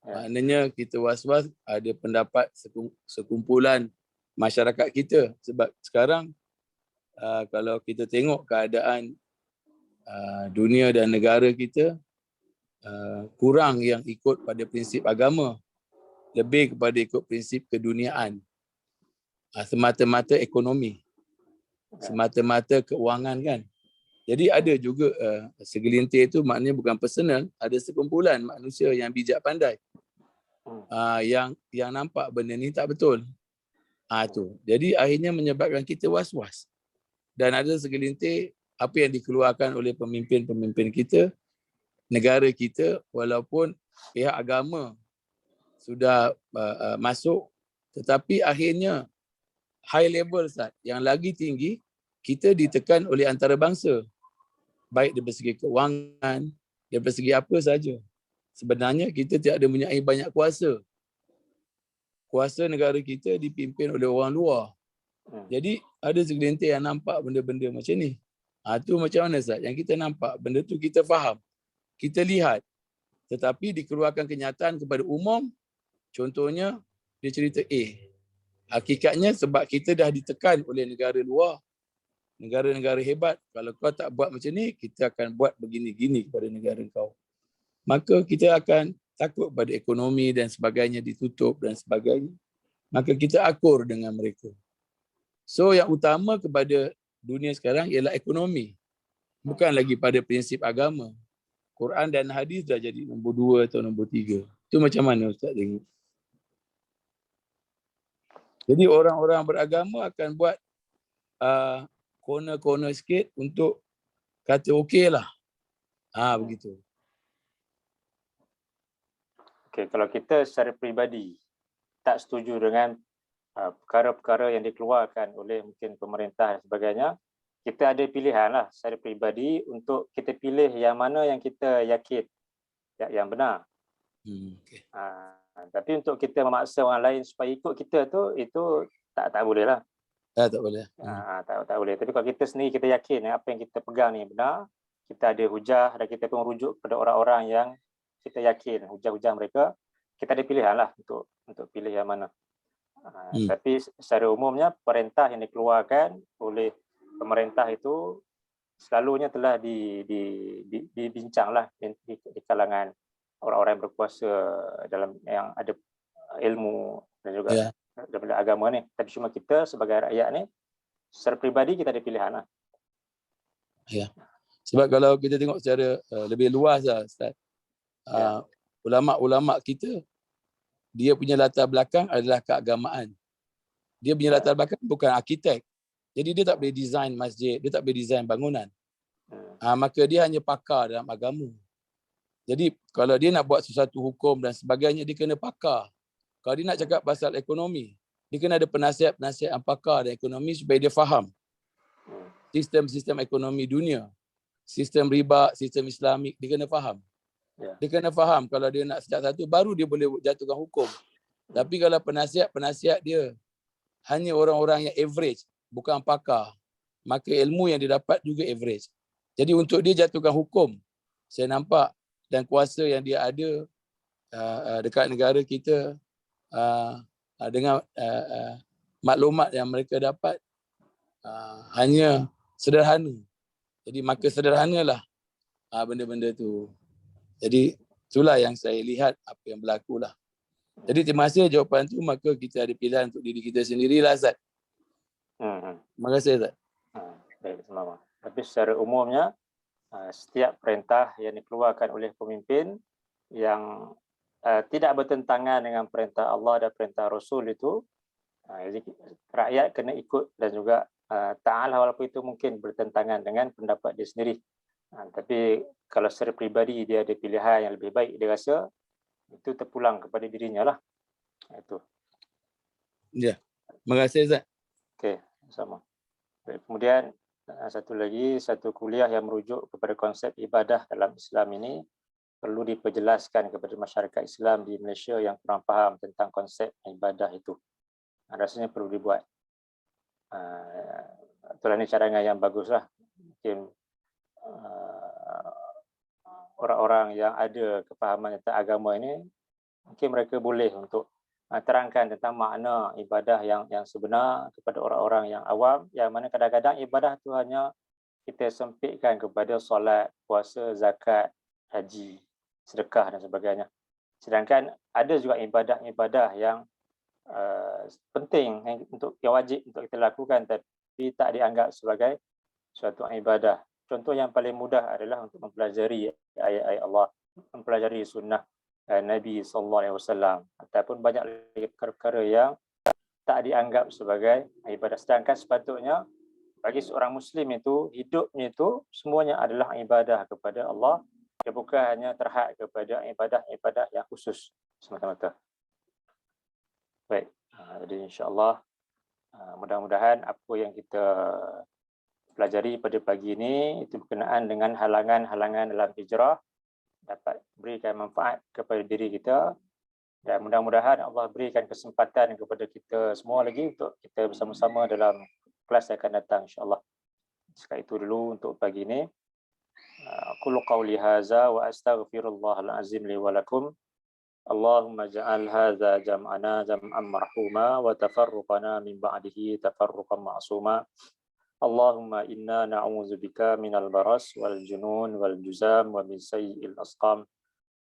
Ya. Maknanya kita was-was ada pendapat sekumpulan masyarakat kita. Sebab sekarang kalau kita tengok keadaan dunia dan negara kita, kurang yang ikut pada prinsip agama. Lebih kepada ikut prinsip keduniaan. Semata-mata ekonomi. Semata-mata keuangan kan. Jadi ada juga segelintir itu maknanya bukan personal, ada sekumpulan manusia yang bijak pandai. Yang nampak benda ni tak betul. Tu. Jadi akhirnya menyebabkan kita was-was. Dan ada segelintir apa yang dikeluarkan oleh pemimpin-pemimpin kita, negara kita, walaupun pihak agama sudah masuk, tetapi akhirnya high level Ustaz, yang lagi tinggi, kita ditekan oleh antarabangsa. Baik dari segi keuangan, dari segi apa saja. Sebenarnya kita tidak ada mempunyai banyak kuasa. Kuasa negara kita dipimpin oleh orang luar. Jadi ada segelintir yang nampak benda-benda macam ni. Tu macam mana Ustaz? Yang kita nampak, benda tu kita faham. Kita lihat. Tetapi dikeluarkan kenyataan kepada umum, contohnya dia cerita A. Hakikatnya sebab kita dah ditekan oleh negara luar, negara-negara hebat. Kalau kau tak buat macam ni, kita akan buat begini-gini kepada negara kau. Maka kita akan takut pada ekonomi dan sebagainya ditutup dan sebagainya. Maka kita akur dengan mereka. So yang utama kepada dunia sekarang ialah ekonomi. Bukan lagi pada prinsip agama. Quran dan hadis dah jadi nombor 2 atau nombor 3. Itu macam mana Ustaz tengok? Jadi orang-orang beragama akan buat corner-corner sikit untuk kata okey lah. Begitu. Okey, kalau kita secara peribadi tak setuju dengan perkara-perkara yang dikeluarkan oleh mungkin pemerintah dan sebagainya, kita ada pilihan lah secara peribadi untuk kita pilih yang mana yang kita yakin yang benar. Okay. Tapi untuk kita memaksa orang lain supaya ikut kita tu, itu tak boleh lah. Tak boleh. Tak boleh. Tapi kalau kita sendiri kita yakin apa yang kita pegang ni benar, kita ada hujah dan kita pun rujuk kepada orang-orang yang kita yakin hujah-hujah mereka, kita ada pilihan lah untuk pilih yang mana. Tapi secara umumnya perintah yang dikeluarkan oleh pemerintah itu selalunya telah dibincanglah di kalangan orang-orang yang berkuasa dalam yang ada ilmu dan juga daripada agama ni. Tapi cuma kita sebagai rakyat ni secara peribadi kita ada pilihan lah. Ya. Sebab kalau kita tengok secara lebih luas lah Ustaz, ulama-ulama kita, dia punya latar belakang adalah keagamaan. Dia punya latar belakang bukan arkitek. Jadi dia tak boleh design masjid, dia tak boleh design bangunan. Maka dia hanya pakar dalam agama. Jadi kalau dia nak buat sesuatu hukum dan sebagainya, dia kena pakar. Kalau dia nak cakap pasal ekonomi, dia kena ada penasihat-penasihat yang pakar dan ekonomi supaya dia faham sistem-sistem ekonomi dunia. Sistem riba, sistem Islamik, dia kena faham. Dia kena faham kalau dia nak satu, baru dia boleh jatuhkan hukum. Tapi kalau penasihat dia hanya orang-orang yang average, bukan pakar, maka ilmu yang dia dapat juga average. Jadi untuk dia jatuhkan hukum, saya nampak, dan kuasa yang dia ada dekat negara kita, dengan maklumat yang mereka dapat, hanya sederhana. Jadi maka sederhanalah benda-benda tu. Jadi itulah yang saya lihat apa yang berlaku lah. Jadi terima kasih jawapan tu, maka kita ada pilihan untuk diri kita sendirilah Zat. Terima kasih Zat. Baik, sama. Tapi secara umumnya setiap perintah yang dikeluarkan oleh pemimpin yang tidak bertentangan dengan perintah Allah dan perintah Rasul itu, jadi rakyat kena ikut dan juga taat walaupun itu mungkin bertentangan dengan pendapat dia sendiri. Tapi kalau secara peribadi dia ada pilihan yang lebih baik, dia rasa itu terpulang kepada dirinya lah. Itu. Ya. Terima kasih Ustaz. Okey, sama. Baik, kemudian satu kuliah yang merujuk kepada konsep ibadah dalam Islam ini perlu diperjelaskan kepada masyarakat Islam di Malaysia yang kurang faham tentang konsep ibadah itu. Rasanya perlu dibuat. Itulah ni cadangan yang baguslah. Mungkin orang-orang yang ada kefahaman tentang agama ini, mungkin mereka boleh untuk terangkan tentang makna ibadah yang sebenar kepada orang-orang yang awam, yang mana kadang-kadang ibadah tu hanya kita sempitkan kepada solat, puasa, zakat, haji, sedekah dan sebagainya. Sedangkan ada juga ibadah-ibadah yang penting yang wajib untuk kita lakukan tapi tak dianggap sebagai suatu ibadah. Contoh yang paling mudah adalah untuk mempelajari ayat-ayat Allah, mempelajari sunnah Nabi SAW, ataupun banyak lagi perkara yang tak dianggap sebagai ibadah. Sedangkan sepatutnya bagi seorang Muslim itu, hidupnya itu semuanya adalah ibadah kepada Allah. Dia bukan hanya terhad kepada ibadah-ibadah yang khusus semata-mata. Baik, jadi insya-Allah mudah-mudahan apa yang kita pelajari pada pagi ini itu berkenaan dengan halangan-halangan dalam hijrah dapat berikan manfaat kepada diri kita, dan mudah-mudahan Allah berikan kesempatan kepada kita semua lagi untuk kita bersama-sama dalam kelas yang akan datang insya-Allah. Sekali itu dulu untuk pagi ini. Qul qawli hadza wa astaghfirullahal azim li wa lakum. Allahumma ja'al hadza jam'ana jam'an marhuma wa tafarruqana min ba'dihi tafarruqan ma'suma. Allahumma inna na'udzubika minal baras wal junun wal juzam wa min sayyi'il asqam.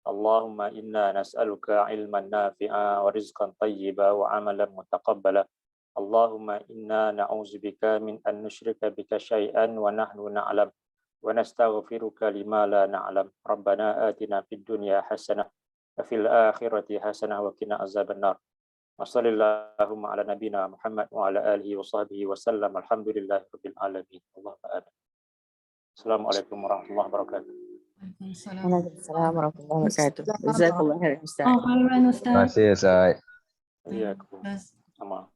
Allahumma inna nas'aluka ilman nafi'a wa rizqan tayyiba wa amalan mutaqabbala. Allahumma inna na'udzubika min an nusyrika bika syai'an wa nahnu na'lam wa nastaghfiruka lima la na'lam. Rabbana atina fid dunya hasanah wa fil akhirati hasanah wa qina azabannar. Wassallallahu ala nabiyina Muhammad wa ala alihi wa sahbihi wa sallam. Alhamdulillahirabbil alamin. Allahu a'lam. Assalamualaikum warahmatullahi wabarakatuh. Waalaikumsalam warahmatullahi wabarakatuh. Jazakallahu khairan Ustaz. Oh, khairan Ustaz. Terima kasih Ustaz. Iya, sama.